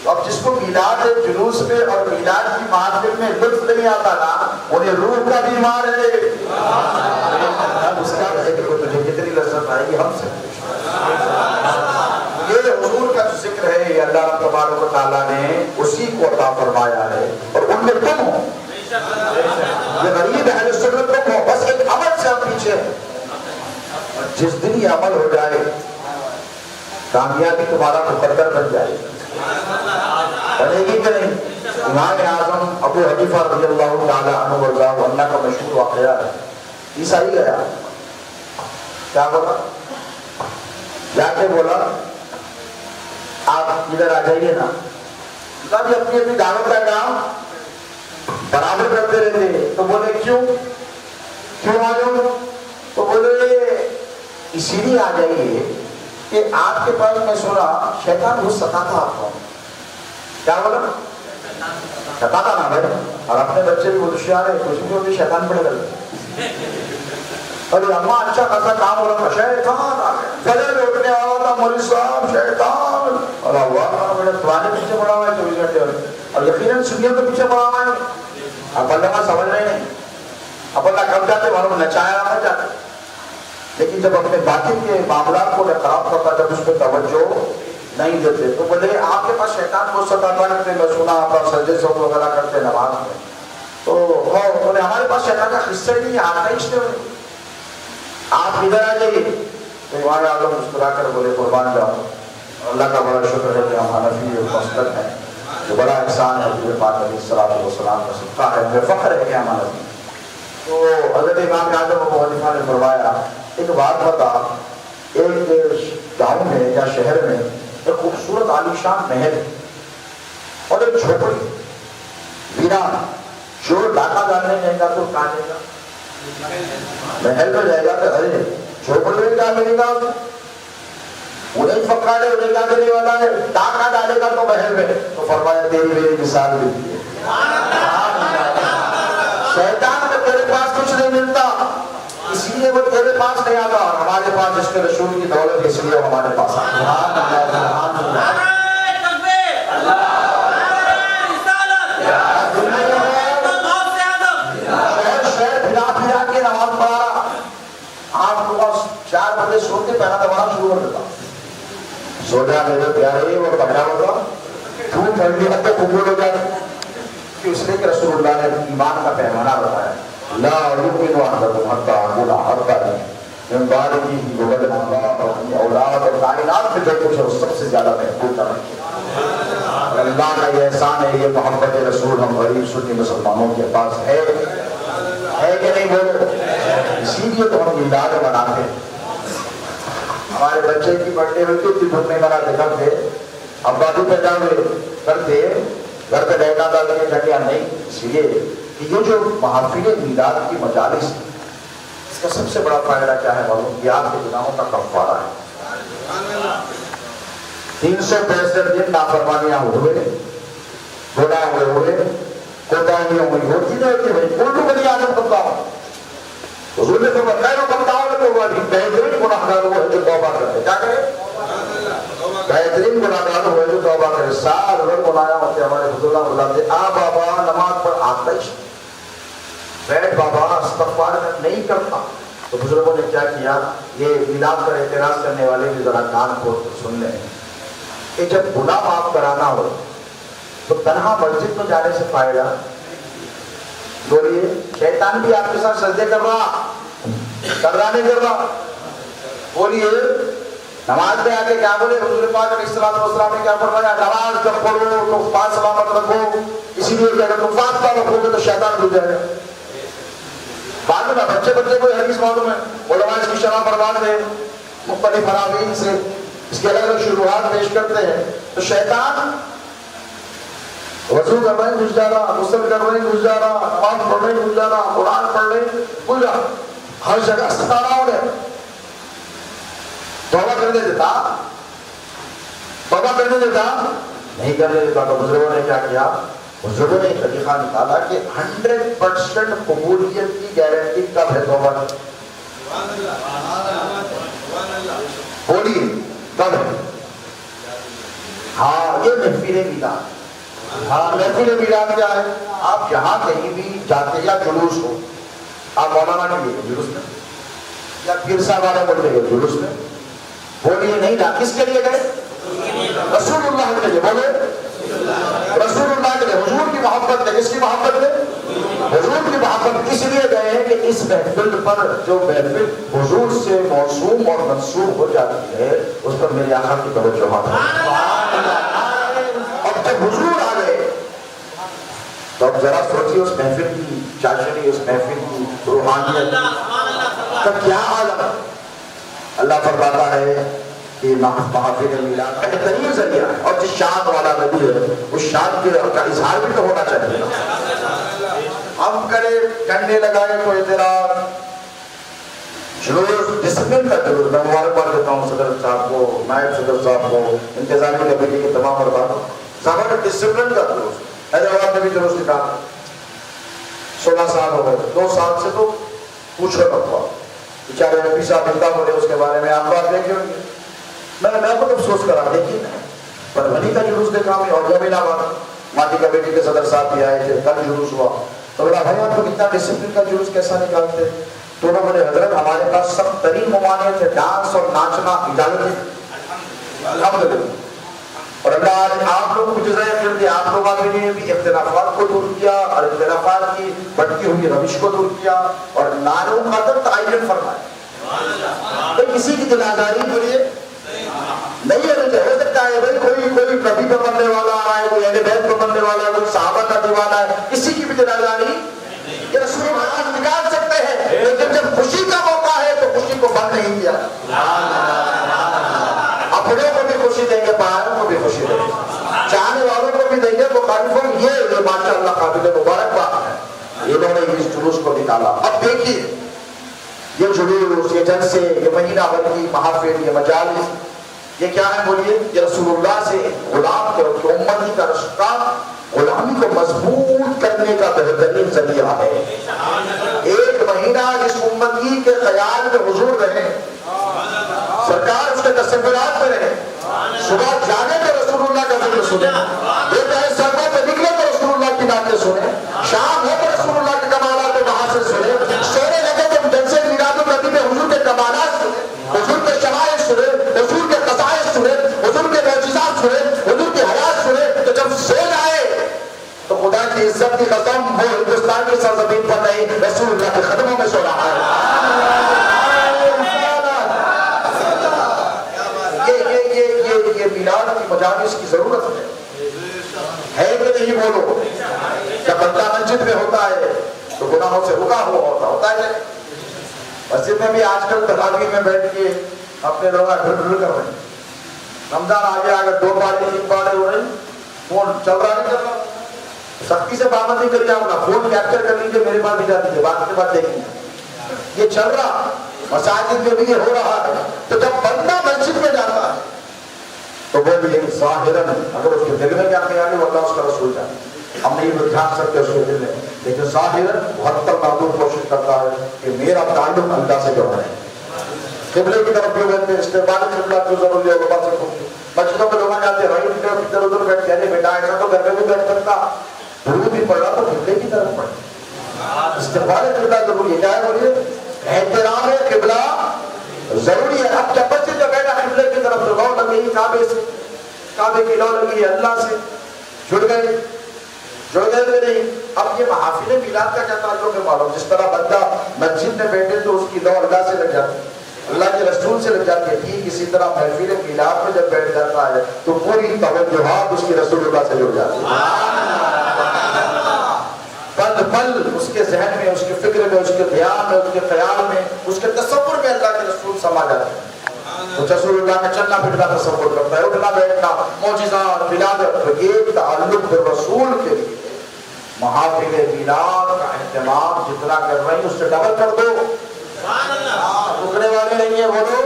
اب جس کو میلاد جلوس میں اور میلاد کی محفل میں لطف نہیں آتا نا، انہیں روح کا بیمار ہے. اس کا تجھے کتنی لذت آئے گی ہم سے. یہ حضور کا ذکر ہے، یہ اللہ تبارک و تعالیٰ نے اسی کو عطا فرمایا ہے، اور ان میں تم ہو. یہ غریب اہل سنت تم ہو، بس ایک جس دن یہ عمل ہو جائے کامیابی تمہارا مقدر بن جائے، بنے گی کہ نہیں؟ امام اعظم ابو حنیفہ رضی اللہ تعالی عنہ وارضاہ عنہ کا مشہور واقعہ ہے، عیسائی گیا، کیا بولا؟ جا کے بولا آپ ادھر آ جائیے نا، تب اپنی اپنی دعوت کا کام برابر کرتے رہتے، تو بولے کیوں آ جاؤ؟ تو بولے اسی لیے آ جائیے کہ آپ کے پاس میں سنا شیطان بہت ستاتا آپ کو، کیا بولا؟ ستاتا نا بھائی، اور اپنے بچے بھی بہت ہوشیار ہے، کچھ بھی ہوتی شیطان پڑے گا، ارے اماں اچھا خاصا کام ہو رہا، شیطان فجر اٹھنے والا تھا مولوی صاحب، شیطان، اور اللہ پرانے پیچھے پڑا ہوا ہے 24 گھنٹے، اور یقیناً سنیوں کے پیچھے پڑا ہوا ہے، اب اللہ سمجھ رہے نہیں، اب اللہ کب جاتے معلوم نچایا نہ جاتے، لیکن جب اپنے باطن کے معاملات کو خراب کرتا، جب اس پہ توجہ نہیں دیتے، تو بولے آپ کے پاس شیطان کو ستاتا کرتے، میں سنا آپ سجدے سے وغیرہ کرتے نماز میں، تو بولے ہمارے پاس شیطان کا حصہ ہی نہیں، آتا ہی اس نے، آپ ادھر آ جائیے۔ تو امام اعظم مسکرا کر بولے قربان جاؤں، اللہ کا بڑا شکر ہے کہ ہم حنفی مسلک ہیں، جو بڑا احسان ہے حضور پاک علیہ الصلوۃ والسلام کا صدقہ ہے، ہمیں فخر ہے کہ ہم حنفی۔ تو حضرت امام اعظم ابو حنیفہ نے فرمایا ایک بات بتا، ایک گاؤں میں یا شہر میں ایک خوبصورت عالیشان محل ہے اور ایک جھوپڑی ویران، چور ڈاکہ ڈالنے جائے گا تو کہاں جائے گا؟ محل میں جائے گا کہ ارے جھوپڑی میں کیا ملے گا؟ انہیں پکاڑے انہیں کیا دینے والا ہے؟ ڈاکہ ڈالے گا تو محل میں، تو فرمایا تیری میری مثال ملتی ہے، شیطان میں تیرے پاس کچھ نہیں ملتا، اس لیے وہ تیرے پاس نہیں آتا، اور ہمارے پاس جس کے رسول کی دولت اس لیے وہ ہمارے پاس آتا۔ آپ کو 4 بجے سو کے پہنا دبانا شروع کر دیتا، سو جا میرے پیارے، وہ پکڑا ہوگا تو ٹھنڈی حد تک قبول ہو جائے، کہ اس لیے کہ رسول اللہ نے ایمان کا پیمانہ بتایا، لا یؤمن احدکم حتی اکون احب الیہ من والدہ وولدہ اور اولاد اور کائنات میں جو کچھ ہے وہ سب سے زیادہ محبوب کرنا، اور اللہ کا یہ احسان ہے، یہ محبت رسول ہم غریب سنی مسلمانوں کے پاس ہے کہ نہیں بولو؟ اسی لیے تو ہم میلاد مناتے ہیں، ہمارے بچے کی برتھڈے ہوتی تھی گھر میں مناتے کرتے، ابا بھی پیدا ہوئے کرتے، گھر پہ رہنا ڈال کے جھنڈیاں نہیں، اس لیے کہ یہ جو محافل میلاد کی مجالس ہے، اس کا سب سے بڑا فائدہ کیا ہے معلوم؟ یہ آپ کے گناہوں کا کفارہ ہے۔ 365 دن نافرمانیاں ہوئے، گناہ ہوئے، کوتاہیاں ہوئی، ہوتی نہیں ہوتی بھائی، کل بنی آدم کرتا ہوں، حضور نے فرمایا خیر و بتاؤ تو بہترین گناہگار وہ ہے جو توبہ کرتے، کیا کرے؟ بہترین گناہگار وہ ہے جو توبہ کرے۔ سال بھر گناہ ہوتے، ہمارے حضور اللہ سے آ بابا نماز پر آتا ہی بیٹھ بابا استغفار نہیں کرتا، تو بزرگوں نے کیا کیا، یہ میلاد پر اعتراض کرنے والے بھی ذرا کان کھول کر سن لیں کہ جب گناہ معاف کرانا ہو تو تنہا مسجد میں جانے سے فائدہ، بولیے شیطان بھی آپ کے ساتھ سجدے کر رہا نہیں کر رہا؟ بولیے نماز میں آگے کیا بولے حضور پاک علیہ الصلوۃ والسلام نے کیا فرمایا، نماز جب پڑھو تو پاک سلامت رکھو، اسی لیے کہ اگر تم فاطمہ رکھو گے تو شیطان گھس جائے گا۔ بعد میں بچے کو حدیث معلوم ہے، علماء اس کی شرح فرمان ہے، مختلف فراوین سے اس کی الگ الگ شروحات پیش کرتے ہیں، تو شیطان وضو کر رہے ہیں گھس جا رہا، غسل کر رہے ہیں گھس جا رہا، نماز پڑھ رہے ہیں گھس جا رہا، قرآن پڑھ رہے ہیں گھس جا رہا، ہر جگہ ستا رہا انہیں، توبہ کرنے دیتا نہیں کرنے دیتا۔ تو بزرگوں نے کیا کیا، بزرگوں نے طریقہ نکالا کہ 100% قبولیت کی گارنٹی کب ہے توبہ کی؟ بولیے کب ہے؟ ہاں یہ محفل میلاد۔ ہاں محفل میلاد کیا ہے؟ آپ جہاں کہیں بھی جاتے یا جلوس ہو، آپ مولانا کے لیے جلوس میں یا پیر صاحب والے بولتے گئے جلوس میں، بولیے نہیں نا، کس کے لیے گئے؟ رسول اللہ کے لیے، بولے رسول اللہ کے لیے، حضور کی محبت ہے، کس کی محبت ہے؟ حضور کی محبت اس لیے گئے ہیں کہ اس محفل پر جو محفل حضور سے موسوم اور منسوب ہو جاتی ہے اس پر میری آقا کی توجہ ہے. اور جب حضور آ گئے تو اب ذرا سوچیے اس محفل کی چاشنی، اس محفل کی روحانیت کا کیا عالم. اللہ فرماتا ہے کہ محافل میلاد بہترین ذریعہ ہے، اور جس شان والا نبی ہے اس شان کا اظہار بھی تو ہونا چاہیے. ہم کرے ڈنڈے لگائے تو اعتراض، جلوس ڈسپلن کا جلوس. میں مبارکباد دیتا ہوں صدر صاحب کو، نائب صدر صاحب کو، انتظامی کمیٹی کے تمام ارکان. زبردست ڈسپلن کا جلوس. حیدرآباد میں بھی جلوس نکالا، 16 سال ہو گئے. 2 سال سے تو پوچھو رکھا بیچارے نبی صاحب زندہ ہو رہے، اس کے بارے میں آپ بات دیکھے ہوئے. میں خود افسوس کرا دیکھیے پروانی کا جلوس دیکھا ہمیں، اور جمیل آباد ماٹی کمیٹی کے صدر صاحب بھی آئے تھے، کل جلوس ہوا. تو بولا بھائی آپ کو اتنا ڈسپلن کا جلوس کیسا نکالتے؟ تو انہوں نے حضرت ہمارے پاس سخت ترین ممانعت ہے، ڈانس اور ناچنا اجازت ہے الحمدللہ. اور اللہ آج آپ لوگوں کو جزائے خیر دے، آپ لوگ آگے نے بھی اختلافات کو دور کیا اور اختلافات کی بڑھتی ہوئی روش کو دور کیا اور ناروں کا در تعین فرمایا. تو کسی کی دل آزاری کے لیے نہیں ہو سکتا ہے بھائی کوئی نبی پر مرنے والا آ رہا ہے، کوئی اہل بیت پر مرنے والا ہے، کوئی صحابہ کا دیوانا ہے، کسی کی بھی دل آزاری یہ رسول اللہ نکال سکتے ہیں. لیکن جب خوشی کا موقع ہے تو خوشی کو بند نہیں کیا. اپنے کو بھی خوشی دیں گے، باہروں کو بھی خوشی دیں گے، چاہنے والوں کو بھی دیں گے. وہ کنفرم یہ ماشاءاللہ قابل مبارکباد ہے، انہوں نے اس جلوس کو نکالا. اب دیکھیے یہ جلوس، یہ جلسے، یہ مہینہ بھر کی محافل، یہ مجالس، یہ کیا ہے بولیے؟ یہ رسول اللہ سے غلام کے امتی کا رشتہ غلامی کو مضبوط کرنے کا بہترین ذریعہ ہے. ایک مہینہ جس امتی کے خیال میں حضور رہے، سرکار اس کے تصورات میں رہے، صبح جانے تو رسول اللہ کا ذکر سنیں، دوپہر سرما پہ نکلے تو رسول اللہ کی باتیں سنیں، شام ہو تو رسول اللہ کے کمالات و محاسن سنیں، سونے لگے تو جلسے میلاد النبی میں حضور کے کمالات سنیں، حضور کے شمائل سنیں، حضور کے قصائد سنیں، حضور کے معجزات سنیں، حضور کی حیات سنیں. تو جب سو جائے تو خدا کی عزت کی قسم وہ ہندوستان کی سرزمین پر نہیں، رسول اللہ کے قدموں میں سو رہا ہے. یہ میلاد کی مجالس کی ضرورت ہے کہ نہیں بولو. جب بندہ مسجد میں ہوتا ہے تو گناہوں سے رکا ہوا ہوتا ہے. مسجد میں بھی آج کل تراویح میں بیٹھ کے اپنے لوگ ڈھل ڈھل کر رہے ہیں. رمضان آگے اگر 2 پارٹی 3 پارٹی ہو رہی، فون چل رہا نہیں چل رہا، سختی سے پابندی کر جاؤ نا، فون کیپچر کر لیجیے، میرے پاس بھی جا دیجیے، بعد کے بعد دیکھیں گے. یہ چل رہا مساجد میں بھی یہ ہو رہا ہے. تو جب بندہ مسجد میں جاتا ہے تو وہ بھی ایک ظاہراً اگر اس کے دل میں کیا خیال ہے وہ اللہ اس کا رسول جانے، ہم نہیں لوگ جان سکتے اس کے دل میں، لیکن ظاہراً بہت تک معلوم کوشش کرتا ہے کہ میرا تعلق اللہ سے جو ہے. قبلے کی طرف کیوں بیٹھتے، استقبال قبلہ کیوں ضروری ہے، وہ بات سے مسجدوں میں لوگ جاتے ہیں رائٹ کی طرف ادھر ادھر بیٹھ کے، بیٹا ایسا تو گھر میں بھی بیٹھ سکتا، درود بھی پڑھ رہا تو قبلے کی طرف پڑھ. استقبال قبلہ ضروری ہے. کیا ہے بولیے؟ احترام قبلہ ضروری ہے. اب جب بچے جو بیٹھا قبلے کی طرف تو لو لگ گئی کعبے سے، کعبے کی لو لگی ہے اللہ سے، جڑ گئے کہ نہیں. اب یہ محافل میلاد کا کیا تعلق ہے معلوم؟ جس طرح بندہ مسجد میں بیٹھے تو اس کی لو اللہ سے لگ جاتی ہے، اللہ کے رسول سے لگ جاتی ہے، ٹھیک اسی طرح محفل میلاد میں جب بیٹھ جاتا ہے تو پوری توجہات اس کی رسول اللہ سے جڑ جاتی ہے. پل پل اس کے ذہن میں، اس کے فکر میں، اس کے دھیان میں، اس کے خیال میں، اس کے تصور میں اللہ کے رسول سما جاتے ہیں. تو رسول اللہ کا چلنا پھرنا تصور کرتا ہے، اٹھنا بیٹھنا، معجزات، ولادت. تو یہ تعلق رسول کے لیے محافل میلاد کا اہتمام جتنا کر رہی اس سے ڈبل کر دو. رکنے والے نہیں ہیں، بولو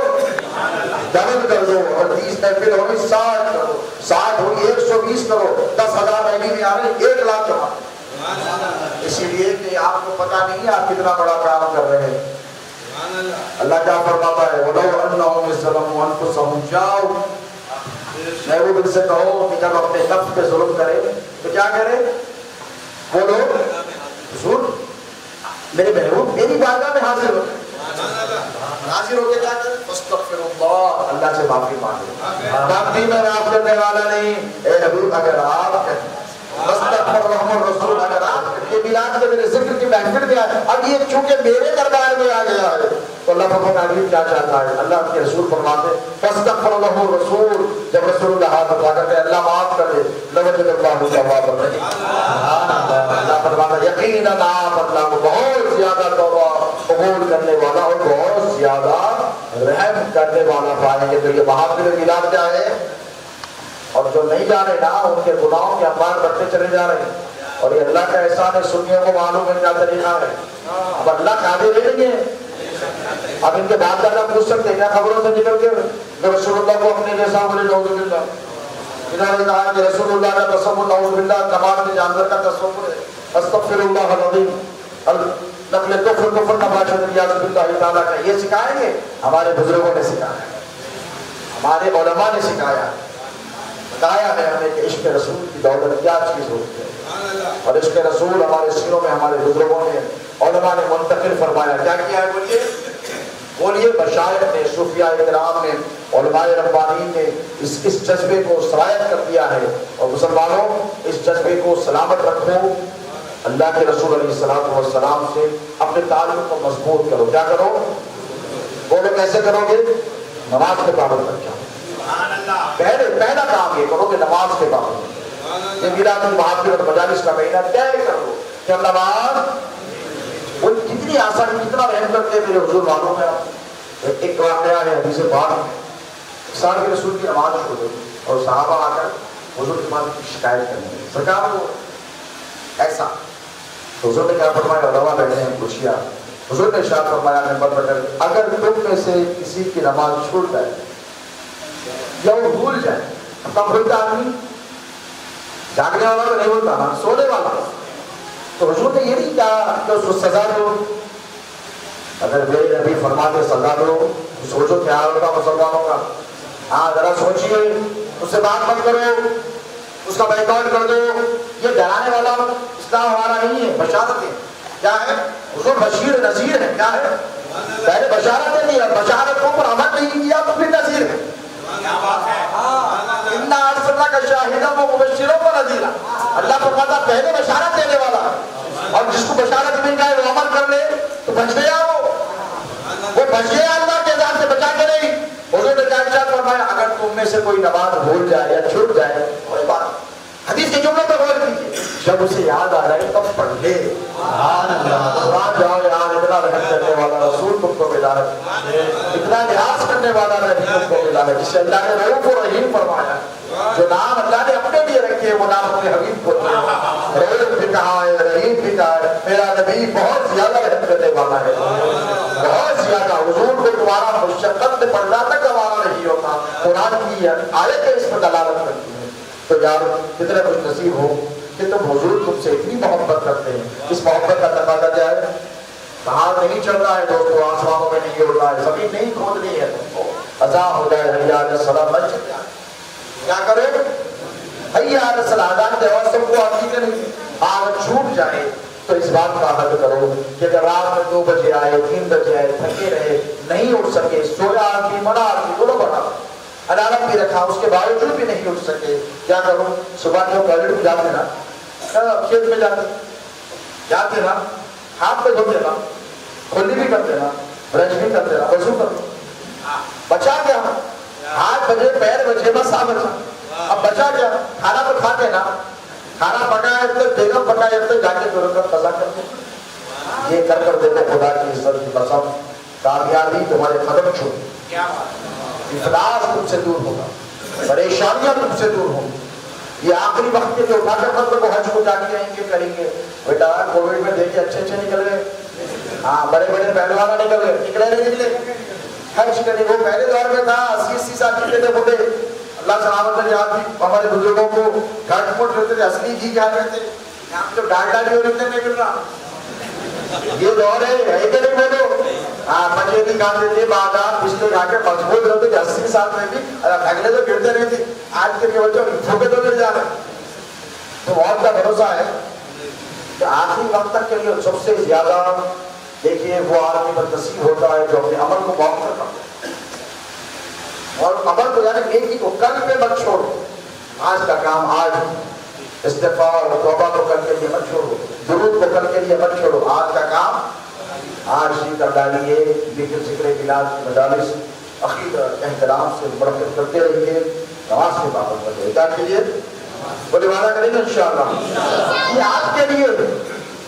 ڈبل کر دو. اور 30 محفل ہوگی 60 کرو، 60 ہوگی 120 کرو، 10,000 مہینے میں آ رہے 1 لاکھ جمع. اسی لیے کہ آپ کو پتہ نہیں ہے آپ کتنا بڑا کام کر رہے ہیں. اللہ کیا فرماتا ہے؟ وَلَوْ أَنَّهُمْ ظَلَمُوا أَنفُسَهُمْ جَاءُوا. محبوب سے کہو کہ جب اپنے نفس پہ ظلم کرے تو کیا کرے؟ بولو حضور میرے محبوب میری بارگاہ میں حاضر ہو، حاضر ہو کے کیا کرے؟ فَاسْتَغْفِرُ اللَّهَ، اللہ سے معافی مانگے. معافی میں معاف کرنے والا نہیں. اے حبیب اگر آپ استغفر رحم الرسول اگر آپ یہ میلاد کے میرے ذکر کی محفل میں آئے، اب یہ چونکہ میرے دربار میں آ گیا ہے تو اللہ رب العالمین کیا چاہتا ہے؟ اللہ کے رسول فرماتے فاستغفر له الرسول، جب رسول اللہ بتا کرتے اللہ معاف کر دے لوجد اللہ ثوابا رحیم، اللہ فرماتا یقینا آپ اللہ کو بہت زیادہ توبہ قبول کرنے والا اور بہت زیادہ رحم کرنے والا پائیں گے۔ تو یہ محافل میلاد کیا ہے؟ اور جو نہیں جا رہے نا ان کے گناہوں کے انبار بڑھتے چلے جا رہے ہیں، اور یہ اللہ کا احسان ہے، سنیوں کو معلوم ہے کیا طریقہ ہے۔ اب اللہ کعبے لے لیں گے، اب ان کے باپ دادا پوچھ سکتے ہیں کیا خبروں سے نکل کے جو رسول اللہ کو اپنے جیسا بولے نعوذ باللہ، انہوں نے کہا کہ رسول اللہ کا تصور نعوذ باللہ تمام کے جانور کا تصور ہے، استغفر اللہ العظیم نقل کفر کفر نباشد ریاض باللہ تعالیٰ کا یہ سکھائیں گے؟ ہمارے بزرگوں نے سکھایا ہے، ہمارے علماء نے سکھایا ہے، بتایا ہے ہمیں کہ عشق رسول کی دولت کیا چیز ہوتی ہے، اور عشق رسول ہمارے سینوں میں ہمارے بزرگوں نے علماء نے منتقل فرمایا کیا کیا ہے؟ بولیے بولیے مشائخ نے، صوفیاء کرام نے، علماء ربانیین نے اس جذبے کو سرایت کر دیا ہے۔ اور مسلمانوں اس جذبے کو سلامت رکھو، اللہ کے رسول علیہ الصلوۃ والسلام سے اپنے تعلق کو مضبوط کرو۔ کیا کرو؟ بولو کیسے کرو گے؟ نماز کے پابند بن جاؤ، پہلا کام یہ کرو کہ نماز کے پابند، یہ میلاد المحافل اور مجالس کا مہینہ طے کرو کہ ہم نماز، وہ کتنی آسان کتنا رحم کرتے ہیں میرے حضور معلوم ہے۔ ایک واقعہ ہے حدیث پاک، سال کے رسول کی نماز چھوڑ دو اور صحابہ آ کر حضور کے پاس شکایت کرنے لگے، سرکار وہ ایسا، حضور نے کیا فرمایا؟ علماء بیٹھے ہیں پوچھیا، حضور نے ارشاد فرمایا نمبر پر اگر تم میں سے کسی کی نماز چھوڑ جائے یا وہ بھول جائے، کب بھولتا آدمی؟ جاگنے والا تو نہیں بولتا نا، سونے والا، تو حضور نے یہ نہیں کہا کہ اس کو سزا دو، اگر میرے نبی فرماتے سزا دو تو سوچو کیا ہوگا مسلمانوں کا، ہاں ذرا سوچیے، اس سے بات مت کرو، اس کا بائیکاٹ کر دو، یہ ڈرانے والا اسلام ہمارا نہیں ہے، بشارت ہے، کیا ہے؟ حضور بشیر نذیر ہے، کیا ہے؟ پہلے بشارت نہیں ہے، بشارت کو پر عمل نہیں کیا تو پھر نذیر ہے، اِنَّا أَرْسَلْنَاكَ شَاهِدًا وَمُبَشِّرًا وَنَذِيرًا، اللہ فرماتا پہلے بشارت دینے والا، اور جس کو بشارت مل جائے وہ عمل کر لے تو بچ گیا، وہ بچ گیا، اللہ کے ذات سے بچا کے نہیں۔ حضور نے کیا ارشاد فرمایا؟ اگر تم میں سے کوئی نماز بھول جائے یا چھوٹ جائے، کوئی بات، حدیث کے جملے پر غور کیجیے، جب اسے یاد آ جائے تب پڑھ لے، قرآن جاؤ یار، اتنا رحم کرنے والا رسول تم کو ملا ہے، اتنا لحاظ کرنے والا نبی تم کو ملا ہے، جسے اللہ نے رؤوف رحیم فرمایا، جو نام اللہ نے اپنے لیے رکھے وہ نام اپنے حبیب کو دیا، رؤوف بھی کہا ہے، رحیم بھی کہا ہے، میرا نبی بہت زیادہ رحم کرنے والا ہے، بہت زیادہ، حضور کو تمہارا مشقت میں پڑھنا تک ہمارا نہیں ہوتا، قرآن کی آیتیں اس پر دلالت کرتی ہیں۔ تو یار کتنا خوش نصیب ہو کہ تم حضور تم سے اتنی محبت کرتے ہیں، اس محبت کا تقاضا کیا ہے؟ باہر نہیں چل رہا ہے دوستو، آسمانوں میں نہیں اڑ رہا ہے، زمین نہیں کھودنی ہے تم کو، اذان ہو جائے حی علی الصلاۃ، مسجد میں کیا کرے؟ حی علی الصلاۃ، اذان کے آواز سب کو آتی کریں، آگ چھوٹ جائے تو اس بات کا حد کرو کہ اگر رات میں 2 بجے آئے 3 بجے آئے تھکے رہے نہیں اٹھ سکے، سویا آدمی مرا آدمی دونوں بڑا، الارم بھی رکھا اس کے باوجود بھی نہیں اٹھ سکے، کیا کروں؟ صبح جو ٹوائلٹ میں جاتے نا، کھیت میں جاتے نا، ہاتھ پہ دھوتے نا، کھلی بھی کرتے نا، برش بھی کرتے نا، وضو کرتے، بچا کیا؟ ہاتھ بجے پیر بجے بس آ بچا، اب بچا کیا؟ کھانا تو کھاتے نا، کھانا پکایا تو بیگم پکایا تو جا کے ضرورت قضا کرتے، یہ کر دیتے خدا کی عزت کی قسم، کامیابی تمہارے قدم چھوڑ، افلاس تم سے دور ہوگا، پریشانیاں تم سے دور ہوں گی، یہ آخری وقت کے جو اٹھا کر خطر کو حج کو جا کے آئیں گے کریں گے، بیٹا کووڈ میں دیکھیں اچھے نکل گئے، ہاں بڑے پہلوانا نکل گئے، نکلے حج کرنے وہ پہلے دور میں تھا 80 سال چکے تھے بوٹے، اللہ سلامت نے آدمی ہمارے بزرگوں کو گھٹ موٹ رہتے تھے، اصلی گھی کھا رہے تھے، یہاں جو ڈال ڈالی ہو رہے تھے نہیں مل رہا، یہ دور ہے کہ نہیں بولو، مجھے بھی کام دیتے بادام پچھلے کھا کے مضبوط رہتے کہ 80 سال میں بھی اگلے تو گرتے رہے تھے، آج کے بچوں چھوٹے تو گر جا رہے، تو موت کا بھروسہ ہے کہ آخری وقت تک کے لیے سب سے زیادہ دیکھیے وہ آدمی بدنصیب ہوتا ہے جو اپنے عمل کو مؤخر کرتا ہے، اور عمل کو یعنی ایک ہی کو کل پہ مت چھوڑو، آج کا کام آج، استغفار اور توبہ کو کل کے لیے مت چھوڑو، درود کو ڈالیے، ذکر علاج کی مجالس عقید احترام سے مرکز کرتے رہیے، نماز کے پابند کرتے رہیے کے لیے بولے وعدہ کریں گے انشاءاللہ۔ یہ آپ کے لیے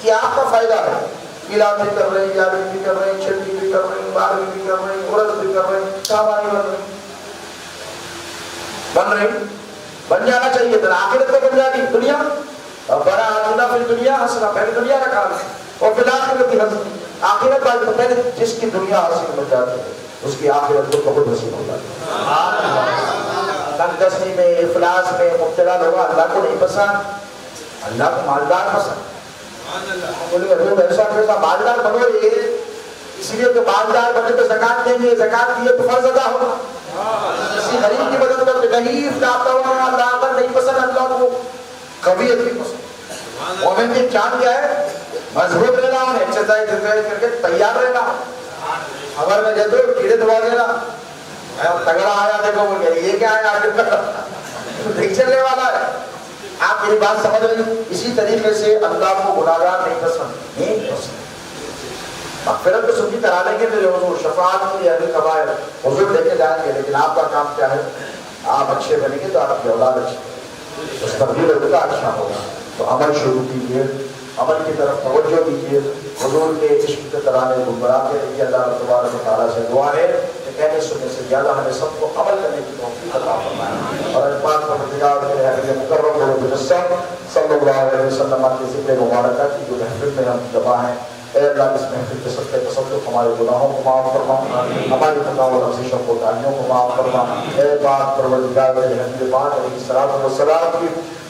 یہ آپ کا فائدہ ہے، میلاد بھی کر رہے ہیں، یادیں بھی کر رہے ہیں، چھٹی بھی کر رہے ہیں، بارہویں بھی کر رہے ہیں، عرض بھی کر رہے ہیں، شامانی بن رہی بن جانا چاہیے تھا، آخرت کو بن جاتی دنیا بڑا آتنا پھر دنیا حسنا، پہلے دنیا کا کام ہے اور پھر آخرت کی حسن، آخرت بعد پہلے جس کی دنیا حاصل ہو جاتی ہے اس کی آخرت کو بہت حاصل ہو جاتی ہے۔ تنگ دستی میں افلاس میں مبتلا ہوگا، اللہ کو نہیں پسند، اللہ کو مالدار پسند۔ بولے حضور ایسا کیسا مالدار بنو، یہ اس لیے کہ مالدار بنے تو زکات دیں گے، زکات دیے تو فرض ادا ہوگا، کسی غریب کی مدد کرتے نہیں افلاتا ہوگا، اللہ پر نہیں پسند، اللہ کو قویت بھی پسند۔ مومن کی چاند کیا ہے؟ مضبوط رہنا، ایکسرسائز کر کے تیار رہنا، خبر میں جاتے ہو کیڑے دبا دینا، تگڑا آیا دیکھو بول گیا یہ کیا ہے آخر دیکھ چلنے والا ہے۔ آپ میری بات سمجھ رہے ہیں؟ اسی طریقے سے اللہ کو گناہگار نہیں پسند، نہیں پسند۔ مغفرت تو سب کی کرا لیں گے میرے حضور، شفاعت کی اہل کبائر حضور لے کے جائیں گے، لیکن آپ کا کام کیا ہے؟ آپ اچھے بنیں گے تو آپ کی اولاد اچھی اس تقدیر کا اچھا ہوگا۔ تو عمل شروع کیجیے، عمل کی طرف توجہ دیجیے، حضور کے عشق کے ترانے گنگناتے رہیے۔ اللہ تبارک و تعالیٰ سے دعا ہے کہ کہنے سننے سے زیادہ ہمیں سب کو عمل کرنے کی توفیق عطا فرمائے، اور اس بات کو پروردگار میرے حبیب مکرم صلی اللہ علیہ وسلم کے ذکر مبارکہ کی جو محفل میں ہم جمع ہیں، اے اللہ اس محفل کے صدقے تصدق ہمارے گناہوں کو معاف فرما، ہماری خطا و لغزشوں کو کوتاہیوں کو معاف فرما۔ اے پاک پروردگار میرے حبیب پاک علیہ الصلوۃ والسلام کی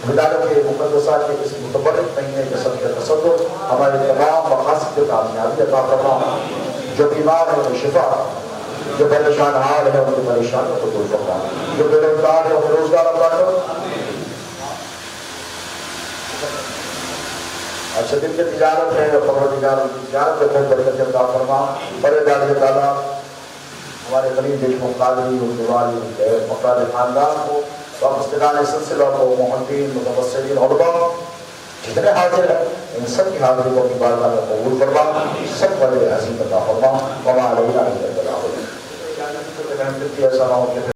ولادت کے مقدسہ کے اس متبرک مہینے کے صدقے تصدق ہمارے تمام مقاصد کو کامیابی عطا فرما، جو بیمار ہیں انہیں شفا، جو پریشان حال ہے ان کی پریشانیوں کو دور فرما، جو بے روزگار ہے انہیں روزگار عطا کرو۔ اچھا دن کی تجارت ہے، پروردگار تجارت میں بہت برکت عطا فرما۔ پروردگار تعالیٰ ہمارے غریب دیشمکھ قادری اردواری مقدار خاندان کو، وابستگان سلسلہ کو، محدثین متوسلین علماء جتنے حاضر ہیں ان سب کی حاضری کو اپنی بارگاہ میں قبول فرما، سب بڑے عظیم عطا فرما۔ وما علینا الا البلاغ۔ ایسا نہ ہو کہ